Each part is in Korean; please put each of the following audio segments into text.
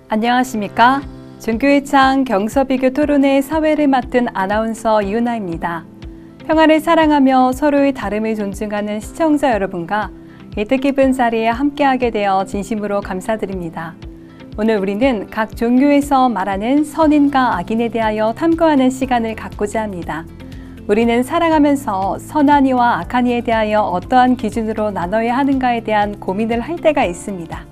안녕하십니까? 종교의 창 경서비교 토론의 사회를 맡은 아나운서 이은하입니다. 평화를 사랑하며 서로의 다름을 존중하는 시청자 여러분과 이 뜻깊은 자리에 함께하게 되어 진심으로 감사드립니다. 오늘 우리는 각 종교에서 말하는 선인과 악인에 대하여 탐구하는 시간을 갖고자 합니다. 우리는 살아가면서 선한 이와 악한 이에 대하여 어떠한 기준으로 나눠야 하는가에 대한 고민을 할 때가 있습니다.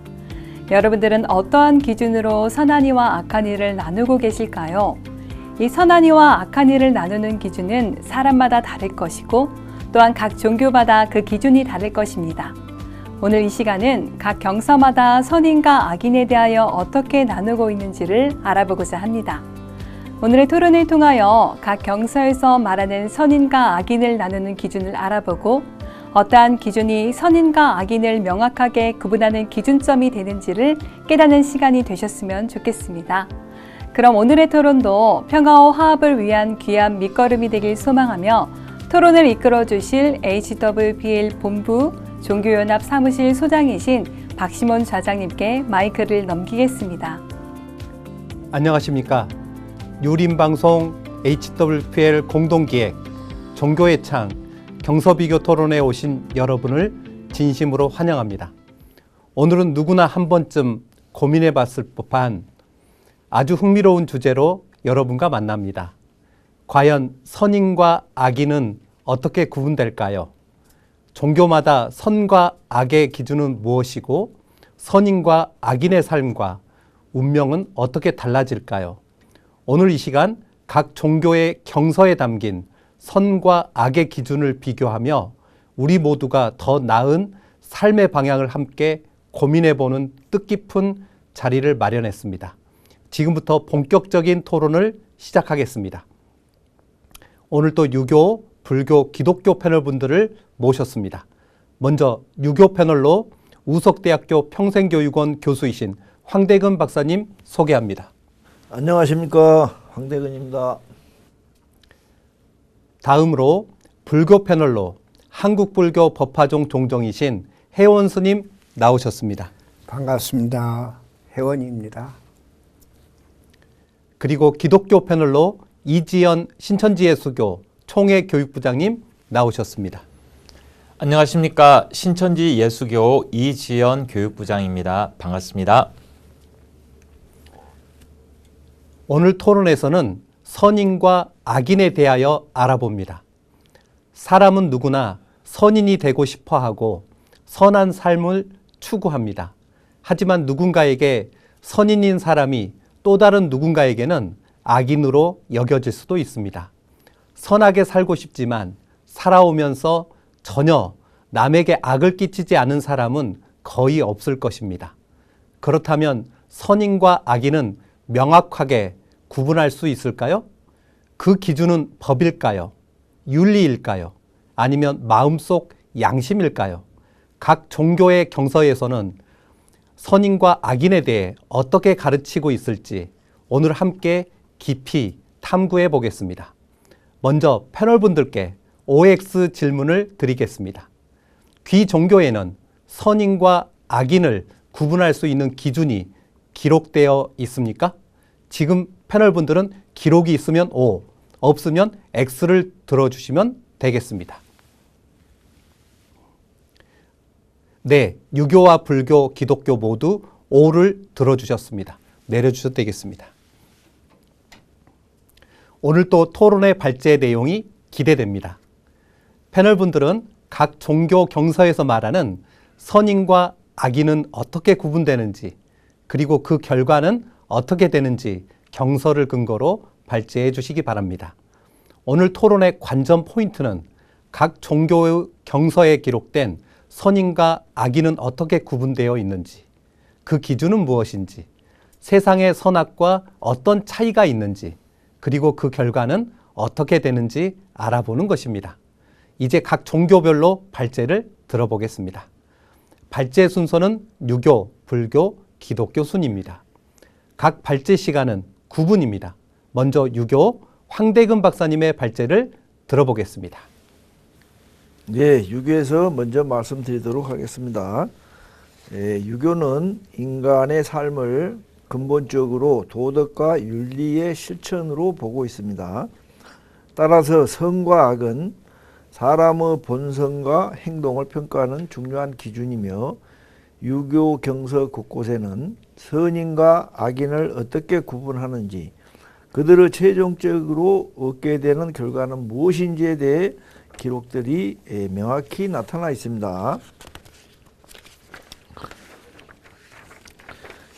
여러분들은 어떠한 기준으로 선한 이와 악한 이를 나누고 계실까요? 이 선한 이와 악한 이를 나누는 기준은 사람마다 다를 것이고 또한 각 종교마다 그 기준이 다를 것입니다. 오늘 이 시간은 각 경서마다 선인과 악인에 대하여 어떻게 나누고 있는지를 알아보고자 합니다. 오늘의 토론을 통하여 각 경서에서 말하는 선인과 악인을 나누는 기준을 알아보고 어떠한 기준이 선인과 악인을 명확하게 구분하는 기준점이 되는지를 깨닫는 시간이 되셨으면 좋겠습니다. 그럼 오늘의 토론도 평화와 화합을 위한 귀한 밑거름이 되길 소망하며 토론을 이끌어 주실 HWBL 본부 종교연합 사무실 소장이신 박시몬 좌장님께 마이크를 넘기겠습니다. 안녕하십니까? 유림방송 HWBL 공동기획 종교의 창 경서비교 토론에 오신 여러분을 진심으로 환영합니다. 오늘은 누구나 한 번쯤 고민해 봤을 법한 아주 흥미로운 주제로 여러분과 만납니다. 과연 선인과 악인은 어떻게 구분될까요? 종교마다 선과 악의 기준은 무엇이고 선인과 악인의 삶과 운명은 어떻게 달라질까요? 오늘 이 시간 각 종교의 경서에 담긴 선과 악의 기준을 비교하며 우리 모두가 더 나은 삶의 방향을 함께 고민해보는 뜻깊은 자리를 마련했습니다. 지금부터 본격적인 토론을 시작하겠습니다. 오늘 또 유교, 불교, 기독교 패널분들을 모셨습니다. 먼저 유교 패널로 우석대학교 평생교육원 교수이신 황대근 박사님 소개합니다. 안녕하십니까, 황대근입니다. 다음으로 불교 패널로 한국불교 법화종 종정이신 혜원 스님 나오셨습니다. 반갑습니다. 혜원입니다. 그리고 기독교 패널로 이지연 신천지예수교 총회교육부장님 나오셨습니다. 안녕하십니까. 신천지 예수교 이지연 교육부장입니다. 반갑습니다. 오늘 토론에서는 선인과 악인에 대하여 알아봅니다. 사람은 누구나 선인이 되고 싶어 하고 선한 삶을 추구합니다. 하지만 누군가에게 선인인 사람이 또 다른 누군가에게는 악인으로 여겨질 수도 있습니다. 선하게 살고 싶지만 살아오면서 전혀 남에게 악을 끼치지 않은 사람은 거의 없을 것입니다. 그렇다면 선인과 악인은 명확하게 구분할 수 있을까요? 그 기준은 법일까요? 윤리일까요? 아니면 마음속 양심일까요? 각 종교의 경서에서는 선인과 악인에 대해 어떻게 가르치고 있을지 오늘 함께 깊이 탐구해 보겠습니다. 먼저 패널분들께 OX 질문을 드리겠습니다. 귀종교에는 선인과 악인을 구분할 수 있는 기준이 기록되어 있습니까? 지금 패널분들은 기록이 있으면 O, 없으면 X를 들어주시면 되겠습니다. 네, 유교와 불교, 기독교 모두 O를 들어주셨습니다. 내려주셔도 되겠습니다. 오늘 또 토론의 발제 내용이 기대됩니다. 패널분들은 각 종교 경서에서 말하는 선인과 악인은 어떻게 구분되는지 그리고 그 결과는 어떻게 되는지 경서를 근거로 발제해 주시기 바랍니다. 오늘 토론의 관전 포인트는 각 종교의 경서에 기록된 선인과 악인은 어떻게 구분되어 있는지, 그 기준은 무엇인지, 세상의 선악과 어떤 차이가 있는지, 그리고 그 결과는 어떻게 되는지 알아보는 것입니다. 이제 각 종교별로 발제를 들어보겠습니다. 발제 순서는 유교, 불교, 기독교 순입니다. 각 발제 시간은 9분입니다. 먼저 유교 황대근 박사님의 발제를 들어보겠습니다. 네, 유교에서 먼저 말씀드리도록 하겠습니다. 유교는 인간의 삶을 근본적으로 도덕과 윤리의 실천으로 보고 있습니다. 따라서 선과 악은 사람의 본성과 행동을 평가하는 중요한 기준이며 유교 경서 곳곳에는 선인과 악인을 어떻게 구분하는지, 그들의 최종적으로 얻게 되는 결과는 무엇인지에 대해 기록들이 명확히 나타나 있습니다.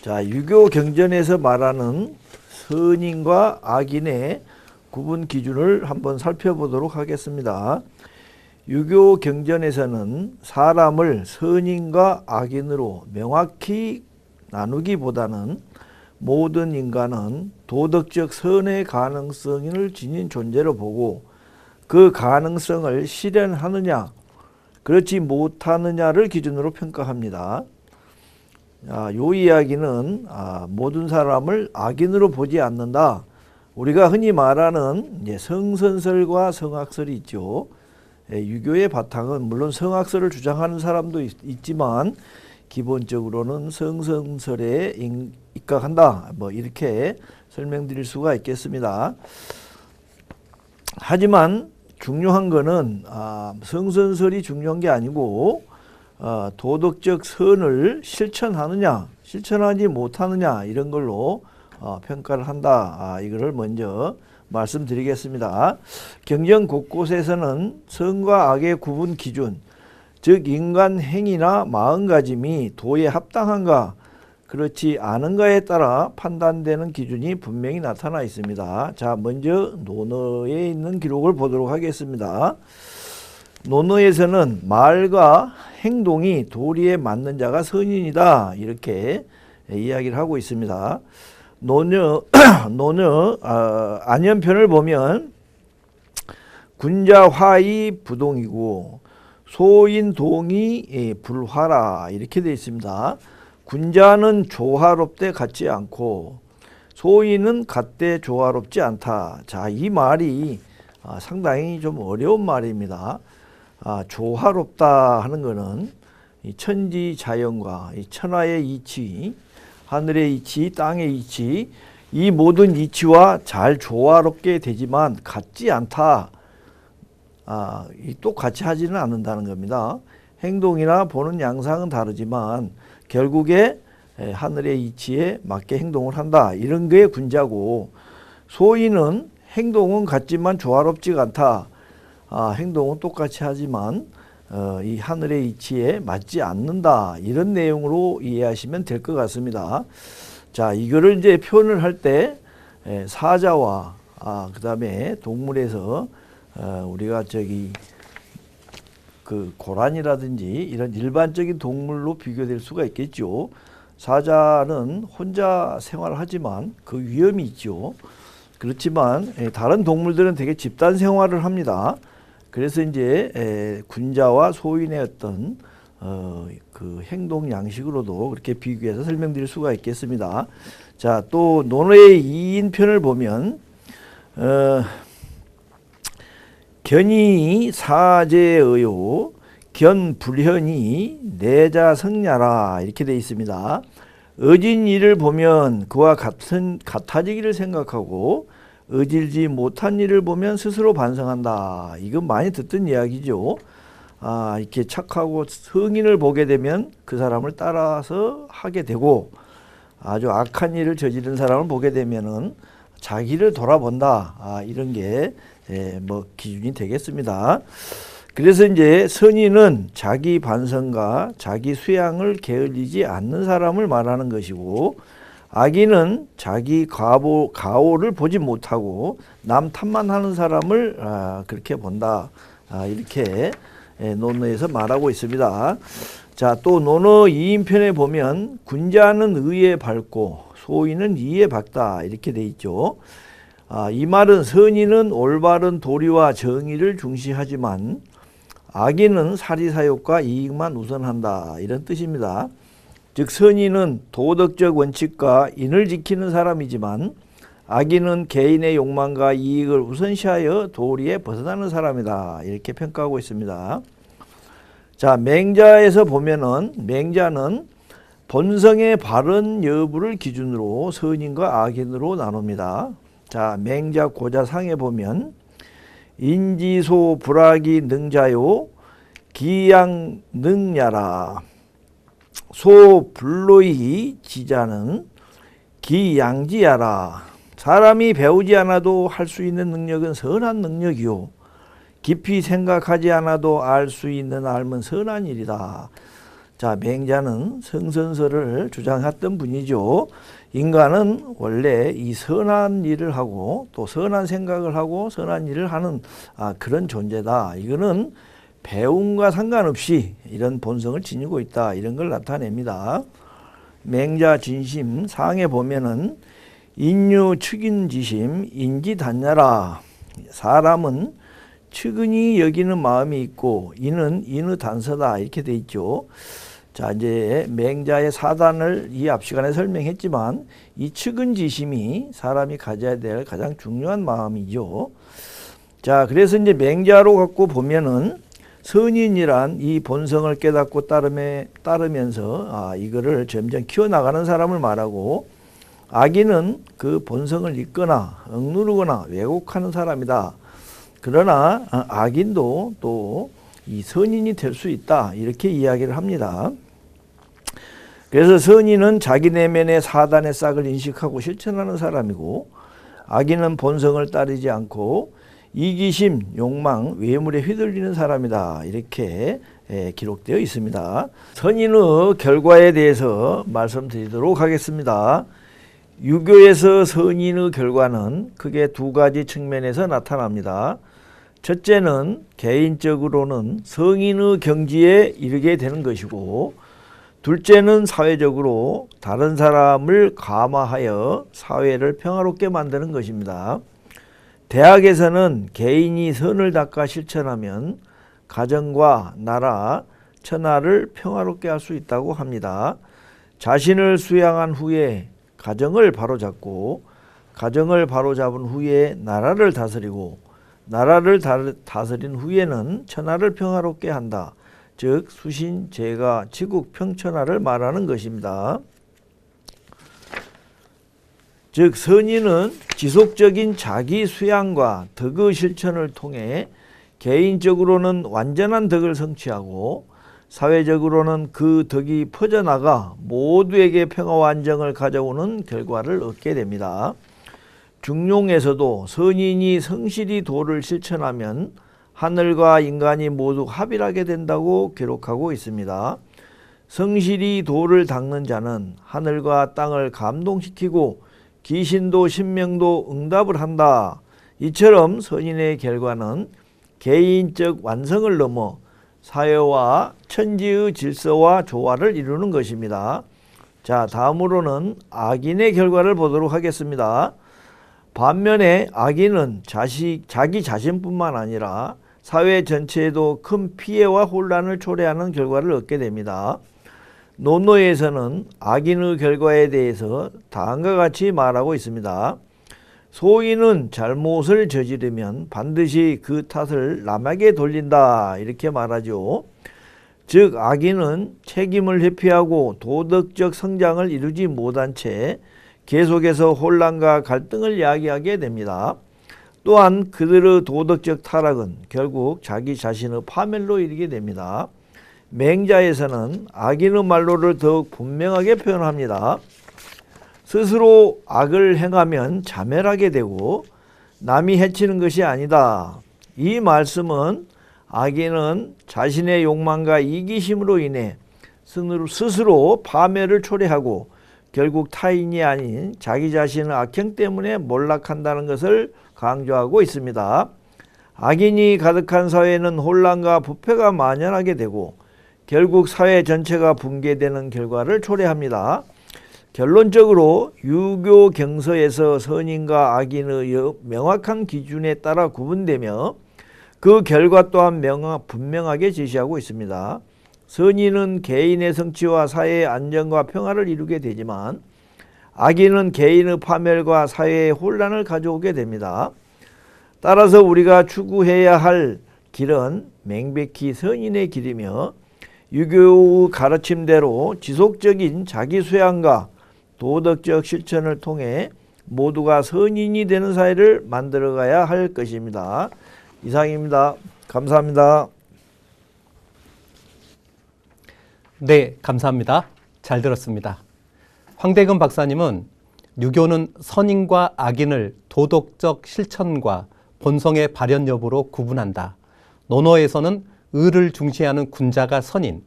자, 유교 경전에서 말하는 선인과 악인의 구분 기준을 한번 살펴보도록 하겠습니다. 유교 경전에서는 사람을 선인과 악인으로 명확히 나누기보다는 모든 인간은 도덕적 선의 가능성을 지닌 존재로 보고 그 가능성을 실현하느냐, 그렇지 못하느냐를 기준으로 평가합니다. 이 이야기는 모든 사람을 악인으로 보지 않는다. 우리가 흔히 말하는 이제 성선설과 성악설이 있죠. 유교의 바탕은 물론 성악설을 주장하는 사람도 있지만 기본적으로는 성선설에 입각한다. 뭐 이렇게 설명드릴 수가 있겠습니다. 하지만 중요한 거는 성선설이 중요한 게 아니고 도덕적 선을 실천하지 못하느냐 이런 걸로 평가를 한다. 이거를 먼저 말씀드리겠습니다. 경전 곳곳에서는 선과 악의 구분 기준, 즉 인간 행위나 마음가짐이 도에 합당한가 그렇지 않은가에 따라 판단되는 기준이 분명히 나타나 있습니다. 자, 먼저 논어에 있는 기록을 보도록 하겠습니다. 논어에서는 말과 행동이 도리에 맞는 자가 선인이다 이렇게 이야기를 하고 있습니다. 논어 안연편을 보면 군자화이 부동이고 소인동이 불화라 이렇게 되어 있습니다. 군자는 조화롭되 같지 않고 소인은 같되 조화롭지 않다. 자, 이 말이 상당히 좀 어려운 말입니다. 조화롭다 하는 것은 이 천지 자연과 이 천하의 이치, 하늘의 이치, 땅의 이치, 이 모든 이치와 잘 조화롭게 되지만 같지 않다. 똑같이 하지는 않는다는 겁니다. 행동이나 보는 양상은 다르지만 결국에 하늘의 이치에 맞게 행동을 한다. 이런 게 군자고, 소인은 행동은 같지만 조화롭지가 않다. 행동은 똑같이 하지만 이 하늘의 이치에 맞지 않는다. 이런 내용으로 이해하시면 될 것 같습니다. 자, 이거를 이제 표현을 할 때 사자와 그 다음에 동물에서 우리가 그 고라니라든지 이런 일반적인 동물로 비교될 수가 있겠죠. 사자는 혼자 생활하지만 그 위험이 있죠. 그렇지만 다른 동물들은 되게 집단 생활을 합니다. 그래서 이제 군자와 소인의 어떤 그 행동 양식으로도 그렇게 비교해서 설명드릴 수가 있겠습니다. 자, 또 논어의 2인편을 보면 견이 사제의요 견불현이 내자성냐라 이렇게 되어 있습니다. 어진 일을 보면 그와 같아지기를 생각하고 어질지 못한 일을 보면 스스로 반성한다. 이건 많이 듣던 이야기죠. 이렇게 착하고 성인을 보게 되면 그 사람을 따라서 하게 되고 아주 악한 일을 저지른 사람을 보게 되면은 자기를 돌아본다. 이런 게 뭐 기준이 되겠습니다. 그래서 이제 선인은 자기 반성과 자기 수양을 게을리지 않는 사람을 말하는 것이고, 악인은 자기 가오를 보지 못하고 남 탓만 하는 사람을 그렇게 본다. 이렇게 논어에서 말하고 있습니다. 자, 또 논어 2인편에 보면 군자는 의에 밝고 소인은 이에 밝다 이렇게 돼 있죠. 이 말은 선인은 올바른 도리와 정의를 중시하지만 악인은 사리사욕과 이익만 우선한다 이런 뜻입니다. 즉 선인은 도덕적 원칙과 인을 지키는 사람이지만 악인은 개인의 욕망과 이익을 우선시하여 도리에 벗어나는 사람이다 이렇게 평가하고 있습니다. 자, 맹자에서 보면은 맹자는 본성의 바른 여부를 기준으로 선인과 악인으로 나눕니다. 자, 맹자 고자상에 보면 인지소 불악이 능자요 기양 능야라. 소 불로이 지자는 기양지야라. 사람이 배우지 않아도 할 수 있는 능력은 선한 능력이요 깊이 생각하지 않아도 알 수 있는 알면 선한 일이다. 자, 맹자는 성선설을 주장했던 분이죠. 인간은 원래 이 선한 일을 하고 또 선한 생각을 하고 선한 일을 하는 그런 존재다. 이거는 배움과 상관없이 이런 본성을 지니고 있다. 이런 걸 나타냅니다. 맹자 진심 상에 보면은 인유 측인지심 인지단야라. 사람은 측은히 여기는 마음이 있고 이는 인의 단서다. 이렇게 돼 있죠. 자, 이제 맹자의 사단을 이 앞 시간에 설명했지만 이 측은지심이 사람이 가져야 될 가장 중요한 마음이죠. 자, 그래서 이제 맹자로 갖고 보면은 선인이란 이 본성을 깨닫고 따르면서 이거를 점점 키워나가는 사람을 말하고, 악인은 그 본성을 잊거나 억누르거나 왜곡하는 사람이다. 그러나 악인도 또 이 선인이 될 수 있다. 이렇게 이야기를 합니다. 그래서 선인은 자기 내면의 사단의 싹을 인식하고 실천하는 사람이고, 악인은 본성을 따르지 않고 이기심, 욕망, 외물에 휘둘리는 사람이다. 이렇게 기록되어 있습니다. 선인의 결과에 대해서 말씀드리도록 하겠습니다. 유교에서 선인의 결과는 크게 두 가지 측면에서 나타납니다. 첫째는 개인적으로는 성인의 경지에 이르게 되는 것이고, 둘째는 사회적으로 다른 사람을 감화하여 사회를 평화롭게 만드는 것입니다. 대학에서는 개인이 선을 닦아 실천하면 가정과 나라, 천하를 평화롭게 할 수 있다고 합니다. 자신을 수양한 후에 가정을 바로잡고, 가정을 바로잡은 후에 나라를 다스리고, 나라를 다스린 후에는 천하를 평화롭게 한다. 즉 수신, 제가, 지국, 평천하를 말하는 것입니다. 즉 선인은 지속적인 자기 수양과 덕의 실천을 통해 개인적으로는 완전한 덕을 성취하고, 사회적으로는 그 덕이 퍼져나가 모두에게 평화와 안정을 가져오는 결과를 얻게 됩니다. 중용에서도 선인이 성실히 도를 실천하면 하늘과 인간이 모두 합일하게 된다고 기록하고 있습니다. 성실히 도를 닦는 자는 하늘과 땅을 감동시키고 귀신도 신명도 응답을 한다. 이처럼 선인의 결과는 개인적 완성을 넘어 사회와 천지의 질서와 조화를 이루는 것입니다. 자, 다음으로는 악인의 결과를 보도록 하겠습니다. 반면에 악인은 자기 자신뿐만 아니라 사회 전체에도 큰 피해와 혼란을 초래하는 결과를 얻게 됩니다. 논어에서는 악인의 결과에 대해서 다음과 같이 말하고 있습니다. 소인은 잘못을 저지르면 반드시 그 탓을 남에게 돌린다. 이렇게 말하죠. 즉 악인은 책임을 회피하고 도덕적 성장을 이루지 못한 채 계속해서 혼란과 갈등을 야기하게 됩니다. 또한 그들의 도덕적 타락은 결국 자기 자신의 파멸로 이르게 됩니다. 맹자에서는 악인의 말로를 더욱 분명하게 표현합니다. 스스로 악을 행하면 자멸하게 되고 남이 해치는 것이 아니다. 이 말씀은 악인은 자신의 욕망과 이기심으로 인해 스스로 파멸을 초래하고 결국 타인이 아닌 자기 자신의 악행 때문에 몰락한다는 것을 강조하고 있습니다. 악인이 가득한 사회는 혼란과 부패가 만연하게 되고 결국 사회 전체가 붕괴되는 결과를 초래합니다. 결론적으로 유교 경서에서 선인과 악인의 명확한 기준에 따라 구분되며 그 결과 또한 분명하게 제시하고 있습니다. 선인은 개인의 성취와 사회의 안정과 평화를 이루게 되지만 악인은 개인의 파멸과 사회의 혼란을 가져오게 됩니다. 따라서 우리가 추구해야 할 길은 명백히 선인의 길이며 유교의 가르침대로 지속적인 자기 수양과 도덕적 실천을 통해 모두가 선인이 되는 사회를 만들어가야 할 것입니다. 이상입니다. 감사합니다. 네, 감사합니다. 잘 들었습니다. 황대근 박사님은 유교는 선인과 악인을 도덕적 실천과 본성의 발현 여부로 구분한다. 논어에서는 의를 중시하는 군자가 선인,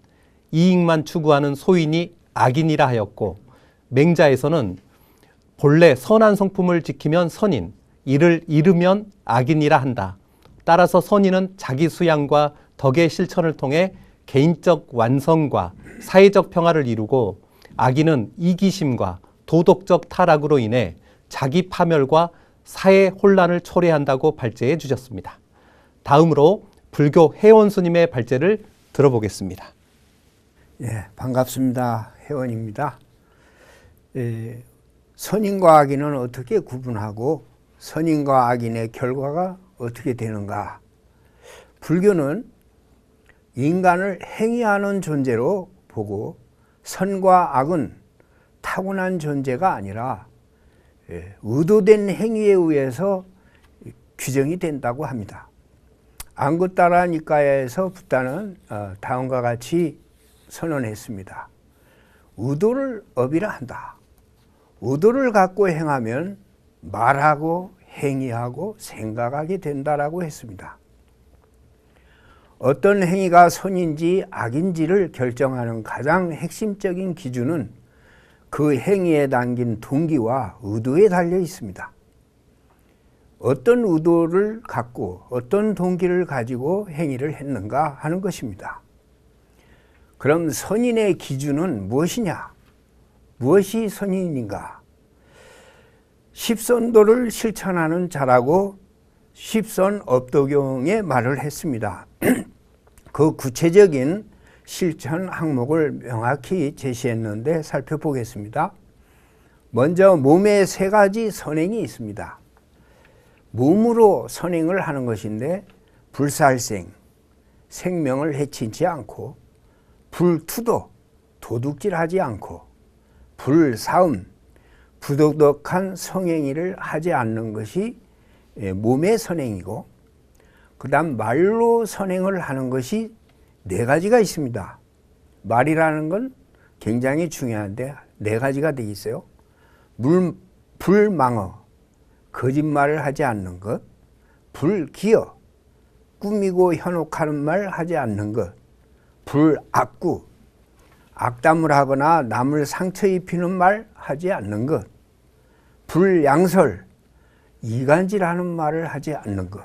이익만 추구하는 소인이 악인이라 하였고, 맹자에서는 본래 선한 성품을 지키면 선인, 이를 잃으면 악인이라 한다. 따라서 선인은 자기 수양과 덕의 실천을 통해 개인적 완성과 사회적 평화를 이루고, 악인은 이기심과 도덕적 타락으로 인해 자기 파멸과 사회 혼란을 초래한다고 발제해 주셨습니다. 다음으로 불교 혜원 스님의 발제를 들어보겠습니다. 예, 반갑습니다. 혜원입니다. 선인과 악인은 어떻게 구분하고 선인과 악인의 결과가 어떻게 되는가? 불교는 인간을 행위하는 존재로 보고 선과 악은 타고난 존재가 아니라 의도된 행위에 의해서 규정이 된다고 합니다. 안구따라 니까야에서 붓다는 다음과 같이 선언했습니다. 의도를 업이라 한다. 의도를 갖고 행하면 말하고 행위하고 생각하게 된다라고 했습니다. 어떤 행위가 선인지 악인지를 결정하는 가장 핵심적인 기준은 그 행위에 담긴 동기와 의도에 달려 있습니다. 어떤 의도를 갖고 어떤 동기를 가지고 행위를 했는가 하는 것입니다. 그럼 선인의 기준은 무엇이냐? 무엇이 선인인가? 십선도를 실천하는 자라고 십선업도경에 말을 했습니다. 그 구체적인 실천 항목을 명확히 제시했는데 살펴보겠습니다. 먼저 몸에 세 가지 선행이 있습니다. 몸으로 선행을 하는 것인데 불살생, 생명을 해치지 않고, 불투도, 도둑질하지 않고, 불사음, 부도덕한 성행위를 하지 않는 것이 몸의 선행이고, 그 다음 말로 선행을 하는 것이 네 가지가 있습니다. 말이라는 건 굉장히 중요한데 네 가지가 되어 있어요. 불망어, 거짓말을 하지 않는 것, 불기어, 꾸미고 현혹하는 말 하지 않는 것, 불악구, 악담을 하거나 남을 상처 입히는 말 하지 않는 것, 불양설, 이간질하는 말을 하지 않는 것.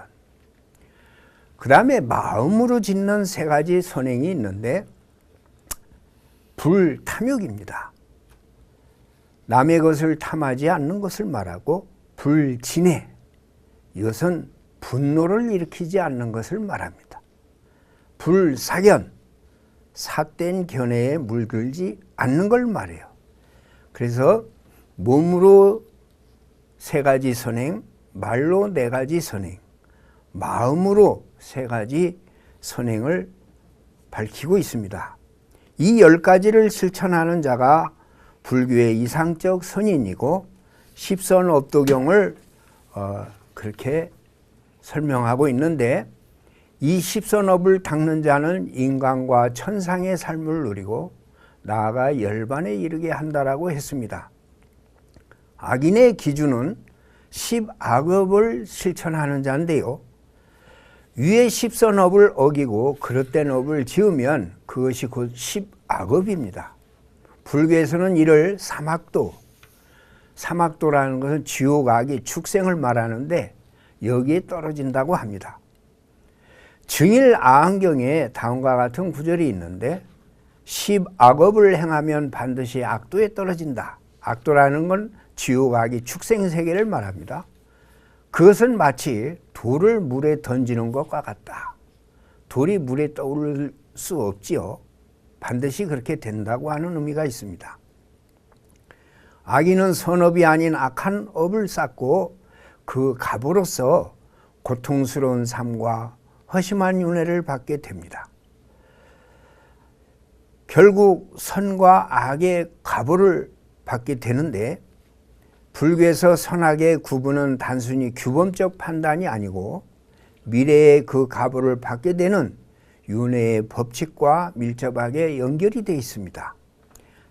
그 다음에 마음으로 짓는 세 가지 선행이 있는데 불탐욕입니다. 남의 것을 탐하지 않는 것을 말하고, 불진해, 이것은 분노를 일으키지 않는 것을 말합니다. 불사견, 삿된 견해에 물들지 않는 걸 말해요. 그래서 몸으로 세 가지 선행, 말로 네 가지 선행, 마음으로 세 가지 선행을 밝히고 있습니다. 이 10가지를 실천하는 자가 불교의 이상적 선인이고, 십선업도경을 그렇게 설명하고 있는데, 이 십선업을 닦는 자는 인간과 천상의 삶을 누리고 나아가 열반에 이르게 한다라고 했습니다. 악인의 기준은 십악업을 실천하는 자인데요, 위의 십선업을 어기고 그릇된 업을 지으면 그것이 곧 십악업입니다. 불교에서는 이를 삼악도, 삼악도라는 것은 지옥, 악이 축생을 말하는데 여기에 떨어진다고 합니다. 증일 아한경에 다음과 같은 구절이 있는데, 십악업을 행하면 반드시 악도에 떨어진다. 악도라는 건 지옥, 악이 축생 세계를 말합니다. 그것은 마치 돌을 물에 던지는 것과 같다. 돌이 물에 떠오를 수 없지요. 반드시 그렇게 된다고 하는 의미가 있습니다. 악인은 선업이 아닌 악한 업을 쌓고 그 갑으로서 고통스러운 삶과 허심한 윤회를 받게 됩니다. 결국 선과 악의 과보를 받게 되는데, 불교에서 선악의 구분은 단순히 규범적 판단이 아니고 미래의 그 과보를 받게 되는 윤회의 법칙과 밀접하게 연결이 되어 있습니다.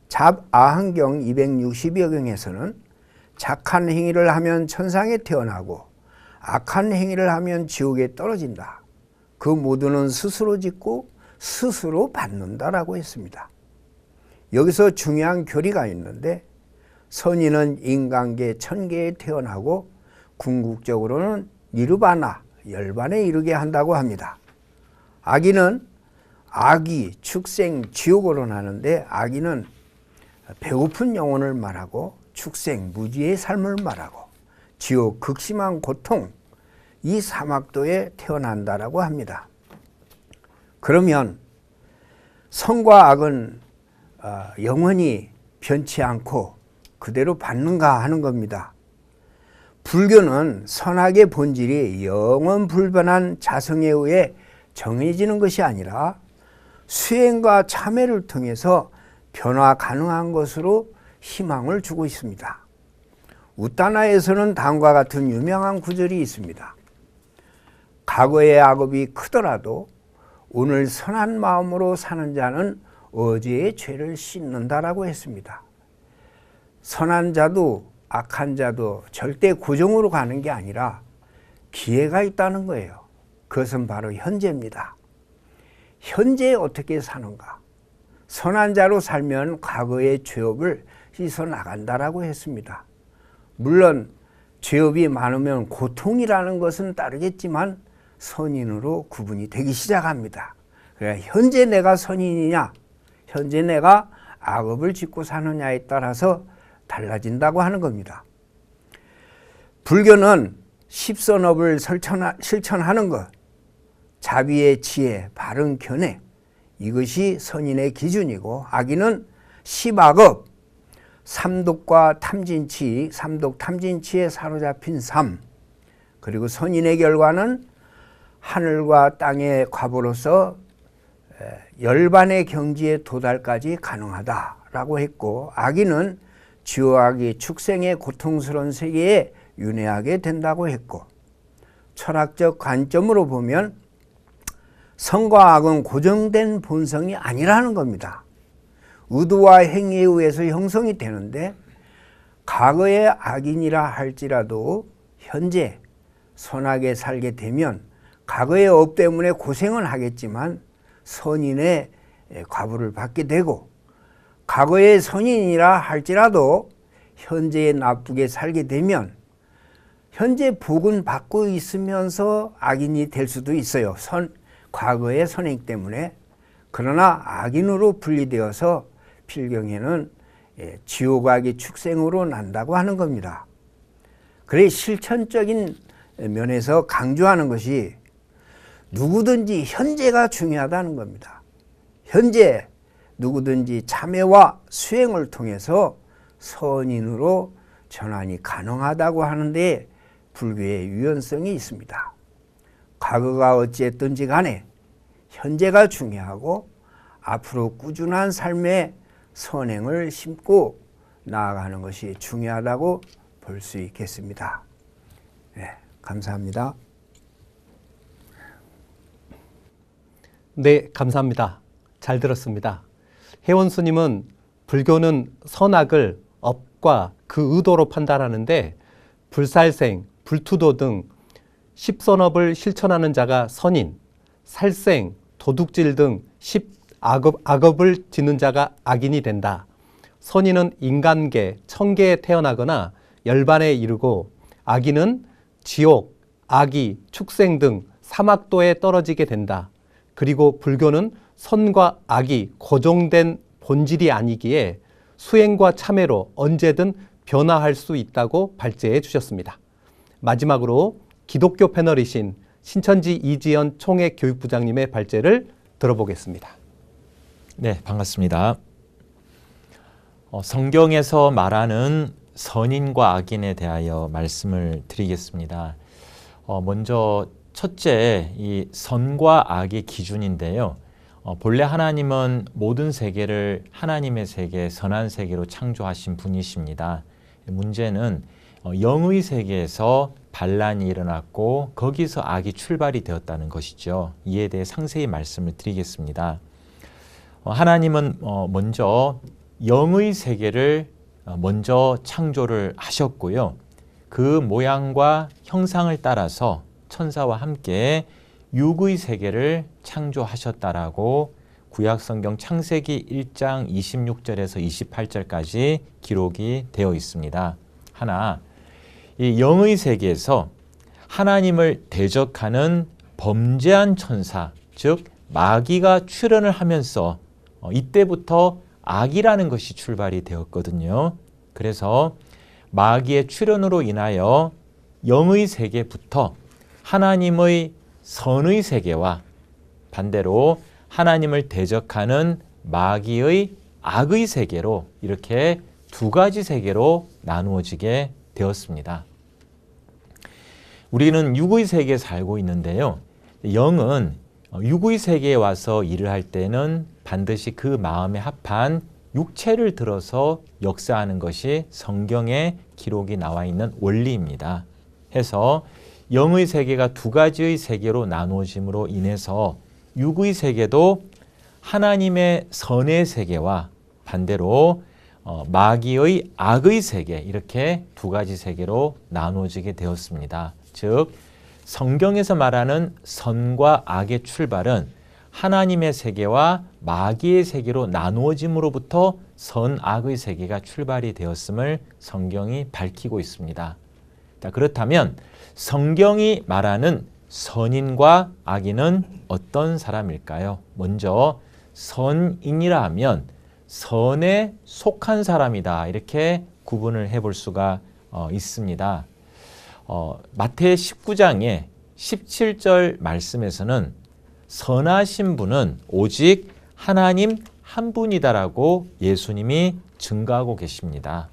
잡아한경 260여 경에서는 착한 행위를 하면 천상에 태어나고 악한 행위를 하면 지옥에 떨어진다. 그 모두는 스스로 짓고 스스로 받는다라고 했습니다. 여기서 중요한 교리가 있는데, 선인은 인간계 천계에 태어나고 궁극적으로는 니르바나 열반에 이르게 한다고 합니다. 악인은 악이 축생 지옥으로 나는데, 악인은 배고픈 영혼을 말하고 축생 무지의 삶을 말하고 지옥 극심한 고통, 이 사막도에 태어난다라고 합니다. 그러면 선과 악은 영원히 변치 않고 그대로 받는가 하는 겁니다. 불교는 선악의 본질이 영원 불변한 자성에 의해 정해지는 것이 아니라 수행과 참회를 통해서 변화 가능한 것으로 희망을 주고 있습니다. 우따나에서는 다음과 같은 유명한 구절이 있습니다. 과거의 악업이 크더라도 오늘 선한 마음으로 사는 자는 어제의 죄를 씻는다라고 했습니다. 선한 자도 악한 자도 절대 고정으로 가는 게 아니라 기회가 있다는 거예요. 그것은 바로 현재입니다. 현재 어떻게 사는가? 선한 자로 살면 과거의 죄업을 씻어 나간다라고 했습니다. 물론 죄업이 많으면 고통이라는 것은 따르겠지만 선인으로 구분이 되기 시작합니다. 그러니까 현재 내가 선인이냐, 현재 내가 악업을 짓고 사느냐에 따라서 달라진다고 하는 겁니다. 불교는 십선업을 실천하는 것, 자비의 지혜, 바른 견해, 이것이 선인의 기준이고, 악인은 십악업, 삼독과 탐진치, 삼독 탐진치에 사로잡힌 삶, 그리고 선인의 결과는 하늘과 땅의 과보로서 열반의 경지에 도달까지 가능하다라고 했고, 악인은 지옥악이 축생의 고통스러운 세계에 윤회하게 된다고 했고, 철학적 관점으로 보면 선과 악은 고정된 본성이 아니라는 겁니다. 의도와 행위에 의해서 형성이 되는데, 과거의 악인이라 할지라도 현재 선하게 살게 되면 과거의 업 때문에 고생은 하겠지만 선인의 과보를 받게 되고, 과거의 선인이라 할지라도 현재에 나쁘게 살게 되면 현재 복은 받고 있으면서 악인이 될 수도 있어요. 과거의 선행 때문에. 그러나 악인으로 분리되어서 필경에는 지옥악이 축생으로 난다고 하는 겁니다. 그래 실천적인 면에서 강조하는 것이 누구든지 현재가 중요하다는 겁니다. 현재 누구든지 참회와 수행을 통해서 선인으로 전환이 가능하다고 하는데 불교의 유연성이 있습니다. 과거가 어찌했든지 간에 현재가 중요하고 앞으로 꾸준한 삶의 선행을 심고 나아가는 것이 중요하다고 볼 수 있겠습니다. 네, 감사합니다. 네, 감사합니다. 잘 들었습니다. 혜원 스님은 불교는 선악을 업과 그 의도로 판단하는데, 불살생, 불투도 등 십선업을 실천하는 자가 선인, 살생, 도둑질 등 악업을 짓는 자가 악인이 된다. 선인은 인간계, 천계에 태어나거나 열반에 이르고, 악인은 지옥, 악이, 축생 등 사막도에 떨어지게 된다. 그리고 불교는 선과 악이 고정된 본질이 아니기에 수행과 참회로 언제든 변화할 수 있다고 발제해 주셨습니다. 마지막으로 기독교 패널이신 신천지 이지연 총회교육부장님의 발제를 들어보겠습니다. 네, 반갑습니다. 성경에서 말하는 선인과 악인에 대하여 말씀을 드리겠습니다. 먼저 첫째, 이 선과 악의 기준인데요. 본래 하나님은 모든 세계를 하나님의 세계, 선한 세계로 창조하신 분이십니다. 문제는 영의 세계에서 반란이 일어났고 거기서 악이 출발이 되었다는 것이죠. 이에 대해 상세히 말씀을 드리겠습니다. 하나님은 먼저 영의 세계를 먼저 창조를 하셨고요. 그 모양과 형상을 따라서 천사와 함께 육의 세계를 창조하셨다라고 구약성경 창세기 1장 26절에서 28절까지 기록이 되어 있습니다. 하나, 이 영의 세계에서 하나님을 대적하는 범죄한 천사, 즉 마귀가 출현을 하면서 이때부터 악이라는 것이 출발이 되었거든요. 그래서 마귀의 출현으로 인하여 영의 세계부터 하나님의 선의 세계와 반대로 하나님을 대적하는 마귀의 악의 세계로 이렇게 두 가지 세계로 나누어지게 되었습니다. 우리는 육의 세계에 살고 있는데요. 영은 육의 세계에 와서 일을 할 때는 반드시 그 마음에 합한 육체를 들어서 역사하는 것이 성경에 기록이 나와 있는 원리입니다. 해서 영의 세계가 두 가지의 세계로 나누어짐으로 인해서 육의 세계도 하나님의 선의 세계와 반대로 마귀의 악의 세계 이렇게 두 가지 세계로 나누어지게 되었습니다. 즉 성경에서 말하는 선과 악의 출발은 하나님의 세계와 마귀의 세계로 나누어짐으로부터 선, 악의 세계가 출발이 되었음을 성경이 밝히고 있습니다. 그렇다면 성경이 말하는 선인과 악인은 어떤 사람일까요? 먼저 선인이라 하면 선에 속한 사람이다 이렇게 구분을 해볼 수가 있습니다. 마태 19장의 17절 말씀에서는 선하신 분은 오직 하나님 한 분이다라고 예수님이 증거하고 계십니다.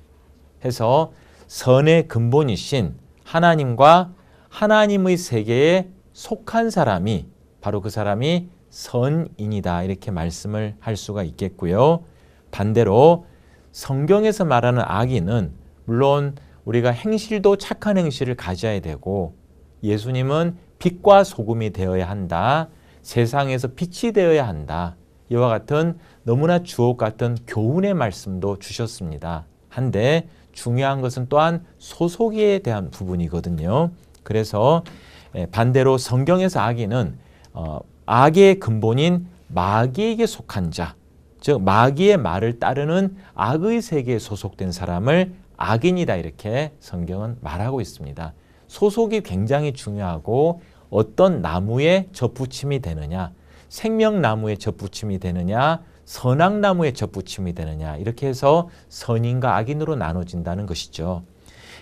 해서 선의 근본이신 하나님과 하나님의 세계에 속한 사람이 바로 그 사람이 선인이다 이렇게 말씀을 할 수가 있겠고요. 반대로 성경에서 말하는 악인은 물론 우리가 행실도 착한 행실을 가져야 되고 예수님은 빛과 소금이 되어야 한다. 세상에서 빛이 되어야 한다. 이와 같은 너무나 주옥 같은 교훈의 말씀도 주셨습니다. 한데 중요한 것은 또한 소속에 대한 부분이거든요. 그래서 반대로 성경에서 악인은 악의 근본인 마귀에게 속한 자, 즉 마귀의 말을 따르는 악의 세계에 소속된 사람을 악인이다 이렇게 성경은 말하고 있습니다. 소속이 굉장히 중요하고 어떤 나무에 접붙임이 되느냐, 생명나무에 접붙임이 되느냐, 선악나무에 접붙임이 되느냐 이렇게 해서 선인과 악인으로 나눠진다는 것이죠.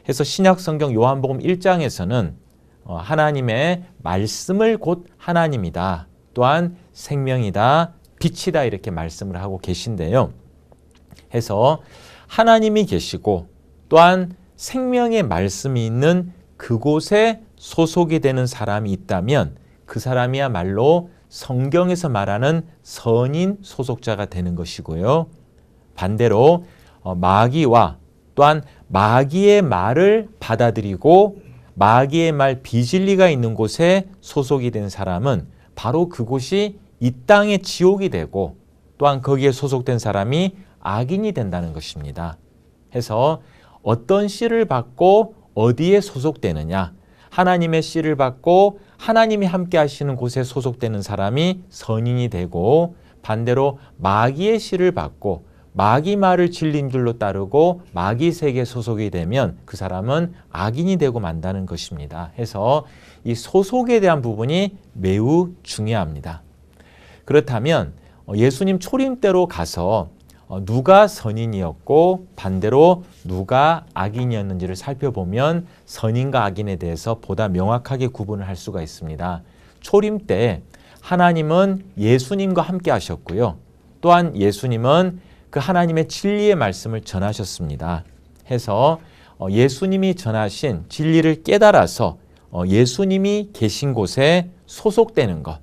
그래서 신약성경 요한복음 1장에서는 하나님의 말씀을 곧 하나님이다. 또한 생명이다. 빛이다 이렇게 말씀을 하고 계신데요. 해서 하나님이 계시고 또한 생명의 말씀이 있는 그곳에 소속이 되는 사람이 있다면 그 사람이야말로 성경에서 말하는 선인 소속자가 되는 것이고요. 반대로 마귀와 또한 마귀의 말을 받아들이고 마귀의 말 비진리가 있는 곳에 소속이 된 사람은 바로 그곳이 이 땅의 지옥이 되고 또한 거기에 소속된 사람이 악인이 된다는 것입니다. 해서 어떤 씨를 받고 어디에 소속되느냐, 하나님의 씨를 받고 하나님이 함께 하시는 곳에 소속되는 사람이 선인이 되고 반대로 마귀의 씨를 받고 마귀 말을 진리인 줄로 따르고 마귀 세계에 소속이 되면 그 사람은 악인이 되고 만다는 것입니다. 해서 이 소속에 대한 부분이 매우 중요합니다. 그렇다면 예수님 초림 때로 가서 누가 선인이었고 반대로 누가 악인이었는지를 살펴보면 선인과 악인에 대해서 보다 명확하게 구분을 할 수가 있습니다. 초림 때 하나님은 예수님과 함께 하셨고요. 또한 예수님은 그 하나님의 진리의 말씀을 전하셨습니다. 해서 예수님이 전하신 진리를 깨달아서 예수님이 계신 곳에 소속되는 것,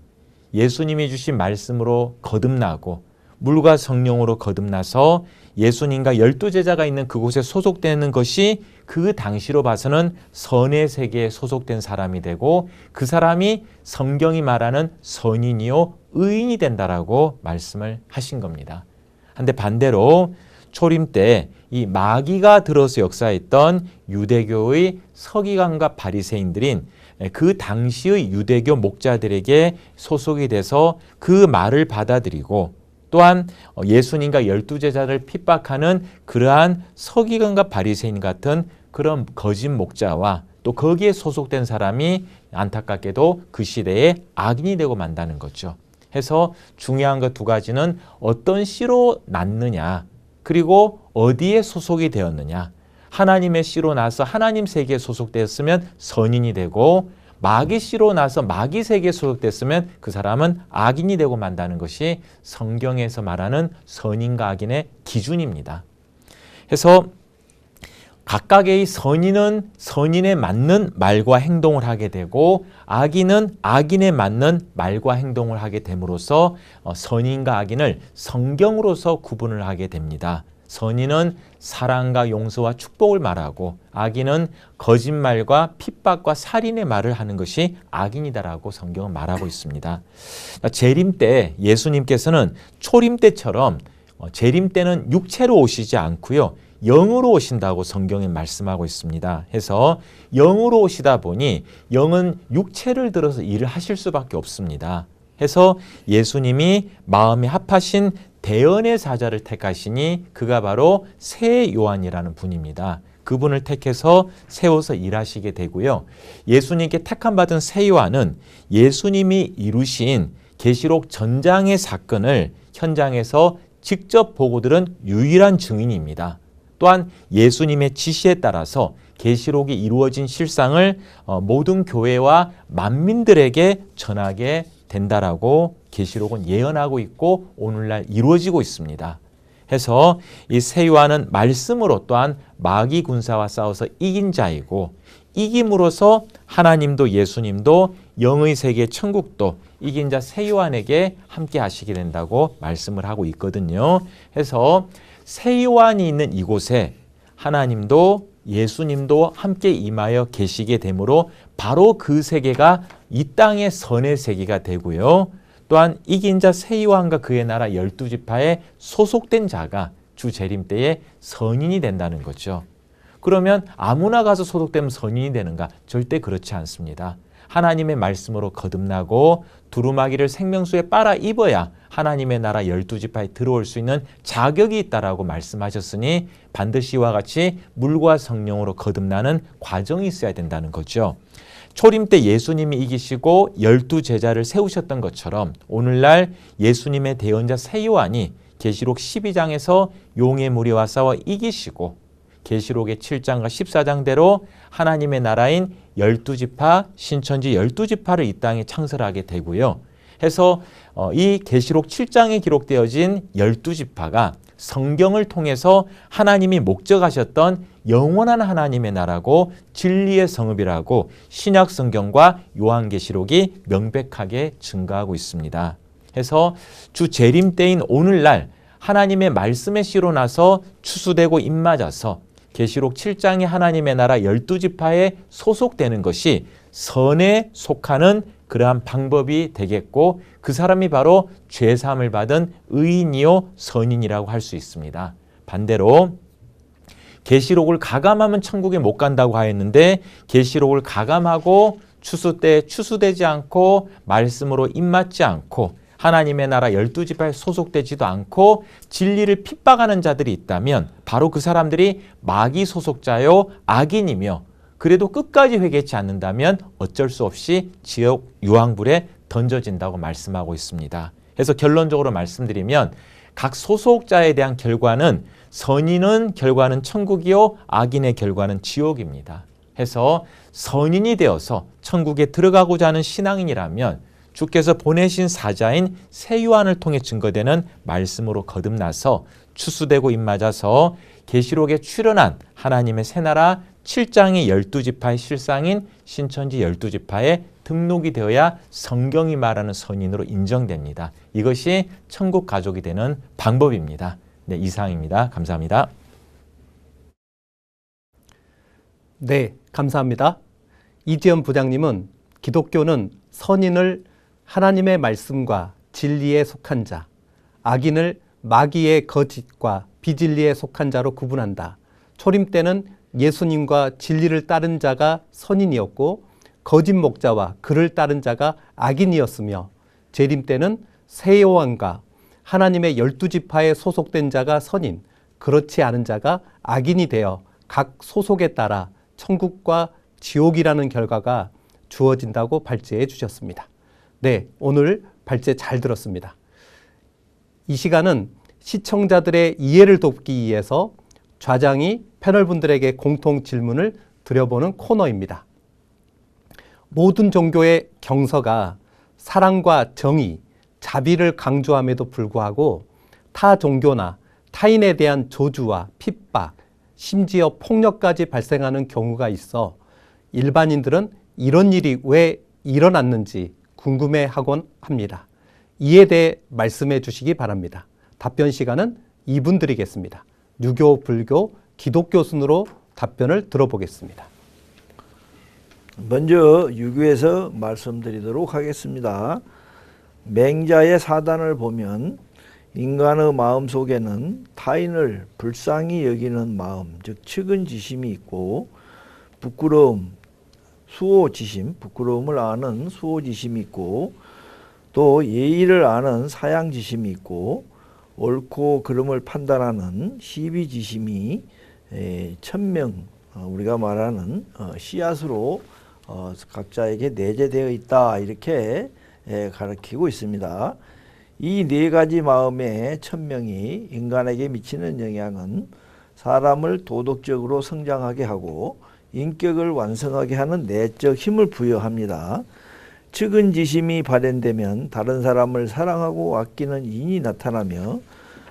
예수님이 주신 말씀으로 거듭나고 물과 성령으로 거듭나서 예수님과 12제자가 있는 그곳에 소속되는 것이 그 당시로 봐서는 선의 세계에 소속된 사람이 되고 그 사람이 성경이 말하는 선인이요 의인이 된다라고 말씀을 하신 겁니다. 한데 반대로 초림 때 이 마귀가 들어서 역사했던 유대교의 서기관과 바리새인들인 그 당시의 유대교 목자들에게 소속이 돼서 그 말을 받아들이고 또한 예수님과 12제자를 핍박하는 그러한 서기관과 바리새인 같은 그런 거짓 목자와 또 거기에 소속된 사람이 안타깝게도 그 시대에 악인이 되고 만다는 거죠. 해서 중요한 것 두 가지는 어떤 씨로 났느냐, 그리고 어디에 소속이 되었느냐. 하나님의 씨로 나서 하나님 세계에 소속되었으면 선인이 되고 마귀 씨로 나서 마귀 세계에 소속됐으면 그 사람은 악인이 되고 만다는 것이 성경에서 말하는 선인과 악인의 기준입니다. 해서 각각의 선인은 선인에 맞는 말과 행동을 하게 되고 악인은 악인에 맞는 말과 행동을 하게 됨으로써 선인과 악인을 성경으로서 구분을 하게 됩니다. 선인은 사랑과 용서와 축복을 말하고 악인은 거짓말과 핍박과 살인의 말을 하는 것이 악인이다라고 성경은 말하고 있습니다. 재림 때 예수님께서는 초림 때처럼 재림 때는 육체로 오시지 않고요. 영으로 오신다고 성경에 말씀하고 있습니다. 해서 영으로 오시다 보니 영은 육체를 들어서 일을 하실 수밖에 없습니다. 해서 예수님이 마음에 합하신 대언의 사자를 택하시니 그가 바로 새 요한이라는 분입니다. 그분을 택해서 세워서 일하시게 되고요. 예수님께 택함 받은 새 요한은 예수님이 이루신 계시록 전장의 사건을 현장에서 직접 보고 들은 유일한 증인입니다. 또한 예수님의 지시에 따라서 계시록이 이루어진 실상을 모든 교회와 만민들에게 전하게 된다라고 계시록은 예언하고 있고 오늘날 이루어지고 있습니다. 해서 이 새 요한은 말씀으로 또한 마귀 군사와 싸워서 이긴 자이고 이김으로써 하나님도 예수님도 영의 세계 천국도 이긴 자 새 요한에게 함께 하시게 된다고 말씀을 하고 있거든요. 해서 새 요한이 있는 이곳에 하나님도 예수님도 함께 임하여 계시게 되므로 바로 그 세계가 이 땅의 선의 세계가 되고요. 또한 이긴 자 새 요한과 그의 나라 12지파에 소속된 자가 주 재림 때에 선인이 된다는 거죠. 그러면 아무나 가서 소속되면 선인이 되는가? 절대 그렇지 않습니다. 하나님의 말씀으로 거듭나고 두루마기를 생명수에 빨아 입어야 하나님의 나라 12지파에 들어올 수 있는 자격이 있다라고 말씀하셨으니 반드시 이와 같이 물과 성령으로 거듭나는 과정이 있어야 된다는 거죠. 초림 때 예수님이 이기시고 12제자를 세우셨던 것처럼 오늘날 예수님의 대언자 새 요한이 계시록 12장에서 용의 무리와 싸워 이기시고 계시록의 7장과 14장대로 하나님의 나라인 12지파, 신천지 12지파를 이 땅에 창설하게 되고요. 해서 이 계시록 7장에 기록되어진 12지파가 성경을 통해서 하나님이 목적하셨던 영원한 하나님의 나라고 진리의 성읍이라고 신약 성경과 요한계시록이 명백하게 증거하고 있습니다. 해서 주 재림 때인 오늘날 하나님의 말씀의 씨로 나서 추수되고 입맞아서 계시록 7장의 하나님의 나라 12지파에 소속되는 것이 선에 속하는 그러한 방법이 되겠고 그 사람이 바로 죄사함을 받은 의인이요 선인이라고 할 수 있습니다. 반대로 계시록을 가감하면 천국에 못 간다고 하였는데 계시록을 가감하고 추수 때 추수되지 않고 말씀으로 입맞지 않고 하나님의 나라 12지파에 소속되지도 않고 진리를 핍박하는 자들이 있다면 바로 그 사람들이 마귀 소속자요 악인이며 그래도 끝까지 회개치 않는다면 어쩔 수 없이 지옥 유황불에 던져진다고 말씀하고 있습니다. 그래서 결론적으로 말씀드리면 각 소속자에 대한 결과는 선인은 결과는 천국이요 악인의 결과는 지옥입니다. 해서 선인이 되어서 천국에 들어가고자 하는 신앙인이라면 주께서 보내신 사자인 새 요한을 통해 증거되는 말씀으로 거듭나서 추수되고 입맞아서 계시록에 출현한 하나님의 새 나라 7장의 12지파의 실상인 신천지 12지파에 등록이 되어야 성경이 말하는 선인으로 인정됩니다. 이것이 천국 가족이 되는 방법입니다. 네, 이상입니다. 감사합니다. 네, 감사합니다. 이지연 부장님은 기독교는 선인을 하나님의 말씀과 진리에 속한 자, 악인을 마귀의 거짓과 비진리에 속한 자로 구분한다. 초림 때는 예수님과 진리를 따른 자가 선인이었고 거짓 목자와 그를 따른 자가 악인이었으며 재림 때는 새 여호와과 하나님의 12지파에 소속된 자가 선인, 그렇지 않은 자가 악인이 되어 각 소속에 따라 천국과 지옥이라는 결과가 주어진다고 발제해 주셨습니다. 네, 오늘 발제 잘 들었습니다. 이 시간은 시청자들의 이해를 돕기 위해서 좌장이 패널분들에게 공통 질문을 드려보는 코너입니다. 모든 종교의 경서가 사랑과 정의, 자비를 강조함에도 불구하고 타 종교나 타인에 대한 저주와 핍박, 심지어 폭력까지 발생하는 경우가 있어 일반인들은 이런 일이 왜 일어났는지 궁금해하곤 합니다. 이에 대해 말씀해 주시기 바랍니다. 답변 시간은 2분 드리겠습니다. 유교, 불교, 기독교 순으로 답변을 들어보겠습니다. 먼저 유교에서 말씀드리도록 하겠습니다. 맹자의 사단을 보면 인간의 마음 속에는 타인을 불쌍히 여기는 마음, 즉 측은지심이 있고 부끄러움, 수호지심, 부끄러움을 아는 수호지심이 있고 또 예의를 아는 사양지심이 있고 옳고 그름을 판단하는 시비지심이 천명, 우리가 말하는 씨앗으로 각자에게 내재되어 있다, 이렇게 가르치고 있습니다. 이 네 가지 마음의 천명이 인간에게 미치는 영향은 사람을 도덕적으로 성장하게 하고 인격을 완성하게 하는 내적 힘을 부여합니다. 측은지심이 발현되면 다른 사람을 사랑하고 아끼는 인이 나타나며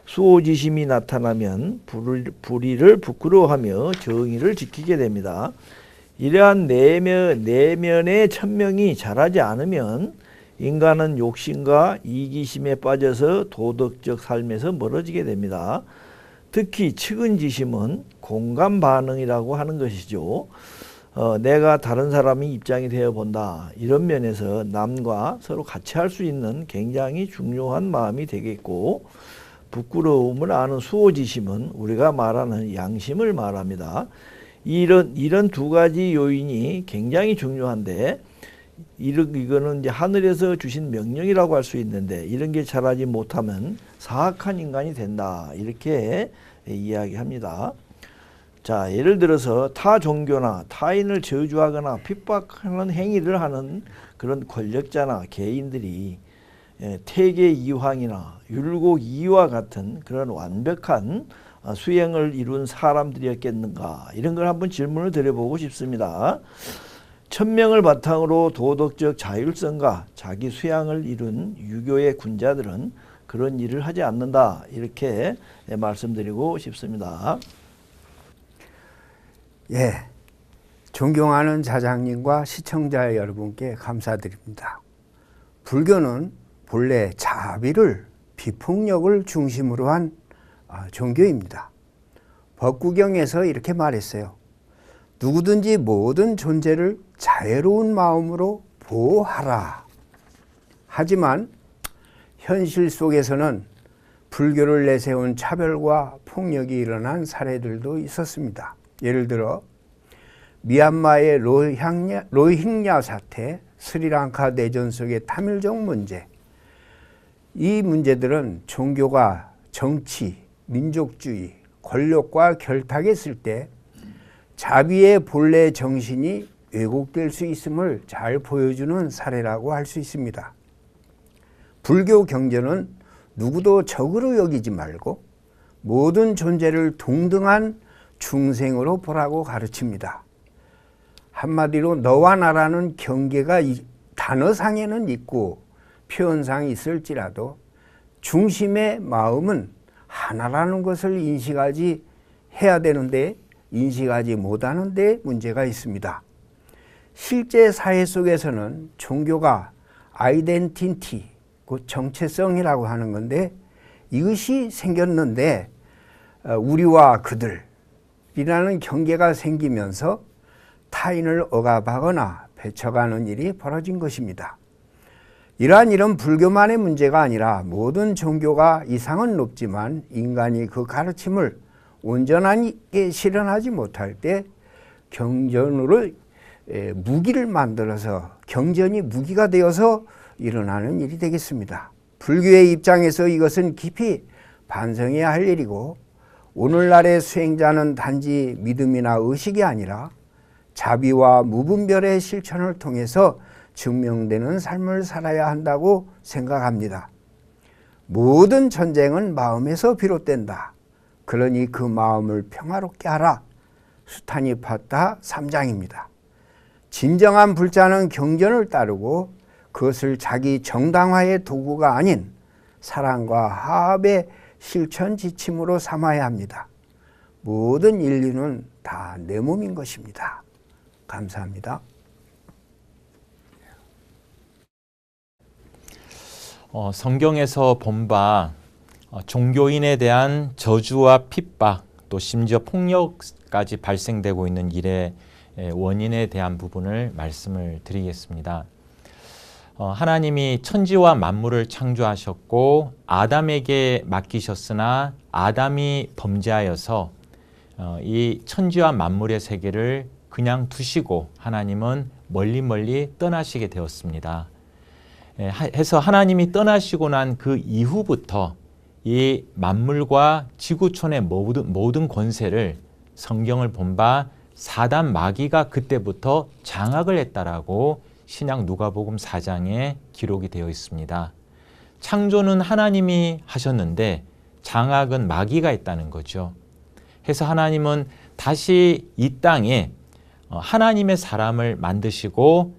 수호지심이 나타나면 불의를 부끄러워하며 정의를 지키게 됩니다. 이러한 내면의 천명이 자라지 않으면 인간은 욕심과 이기심에 빠져서 도덕적 삶에서 멀어지게 됩니다. 특히 측은지심은 공감 반응이라고 하는 것이죠. 내가 다른 사람이 입장이 되어 본다, 이런 면에서 남과 서로 같이 할 수 있는 굉장히 중요한 마음이 되겠고, 부끄러움을 아는 수호지심은 우리가 말하는 양심을 말합니다. 이런 두 가지 요인이 굉장히 중요한데, 이거는 이제 하늘에서 주신 명령이라고 할 수 있는데, 이런 게 자라지 못하면 사악한 인간이 된다, 이렇게 이야기합니다. 자, 예를 들어서 타 종교나 타인을 저주하거나 핍박하는 행위를 하는 그런 권력자나 개인들이 태계 이황이나 율곡 이와 같은 그런 완벽한 수행을 이룬 사람들이었겠는가, 이런 걸 한번 질문을 드려보고 싶습니다. 천명을 바탕으로 도덕적 자율성과 자기 수양을 이룬 유교의 군자들은 그런 일을 하지 않는다, 이렇게 말씀드리고 싶습니다. 예, 존경하는 자장님과 시청자 여러분께 감사드립니다. 불교는 본래 자비를, 비폭력을 중심으로 한 종교입니다. 법구경에서 이렇게 말했어요. 누구든지 모든 존재를 자애로운 마음으로 보호하라. 하지만 현실 속에서는 불교를 내세운 차별과 폭력이 일어난 사례들도 있었습니다. 예를 들어 미얀마의 로힝야 사태, 스리랑카 내전 속의 타밀족 문제, 이 문제들은 종교가 정치, 민족주의, 권력과 결탁했을 때 자비의 본래 정신이 왜곡될 수 있음을 잘 보여주는 사례라고 할 수 있습니다. 불교 경전은 누구도 적으로 여기지 말고 모든 존재를 동등한 중생으로 보라고 가르칩니다. 한마디로 너와 나라는 경계가 단어상에는 있고 표현상이 있을지라도 중심의 마음은 하나라는 것을 인식하지 해야 되는데, 인식하지 못하는 데 문제가 있습니다. 실제 사회 속에서는 종교가 아이덴티티, 곧 정체성이라고 하는 건데 이것이 생겼는데 우리와 그들이라는 경계가 생기면서 타인을 억압하거나 배척하는 일이 벌어진 것입니다. 이러한 일은 불교만의 문제가 아니라 모든 종교가 이상은 높지만 인간이 그 가르침을 온전하게 실현하지 못할 때 경전으로 무기를 만들어서 경전이 무기가 되어서 일어나는 일이 되겠습니다. 불교의 입장에서 이것은 깊이 반성해야 할 일이고 오늘날의 수행자는 단지 믿음이나 의식이 아니라 자비와 무분별의 실천을 통해서 증명되는 삶을 살아야 한다고 생각합니다. 모든 전쟁은 마음에서 비롯된다. 그러니 그 마음을 평화롭게 하라. 수타니파타 3장입니다. 진정한 불자는 경전을 따르고 그것을 자기 정당화의 도구가 아닌 사랑과 화합의 실천 지침으로 삼아야 합니다. 모든 인류는 다 내 몸인 것입니다. 감사합니다. 성경에서 본 바 종교인에 대한 저주와 핍박 또 심지어 폭력까지 발생되고 있는 일의 원인에 대한 부분을 말씀을 드리겠습니다. 하나님이 천지와 만물을 창조하셨고 아담에게 맡기셨으나 아담이 범죄하여서 이 천지와 만물의 세계를 그냥 두시고 하나님은 멀리 떠나시게 되었습니다. 해서 하나님이 떠나시고 난 그 이후부터 이 만물과 지구촌의 모든 권세를 성경을 본 바 사단 마귀가 그때부터 장악을 했다라고 신약 누가복음 4장에 기록이 되어 있습니다. 창조는 하나님이 하셨는데 장악은 마귀가 했다는 거죠. 해서 하나님은 다시 이 땅에 하나님의 사람을 만드시고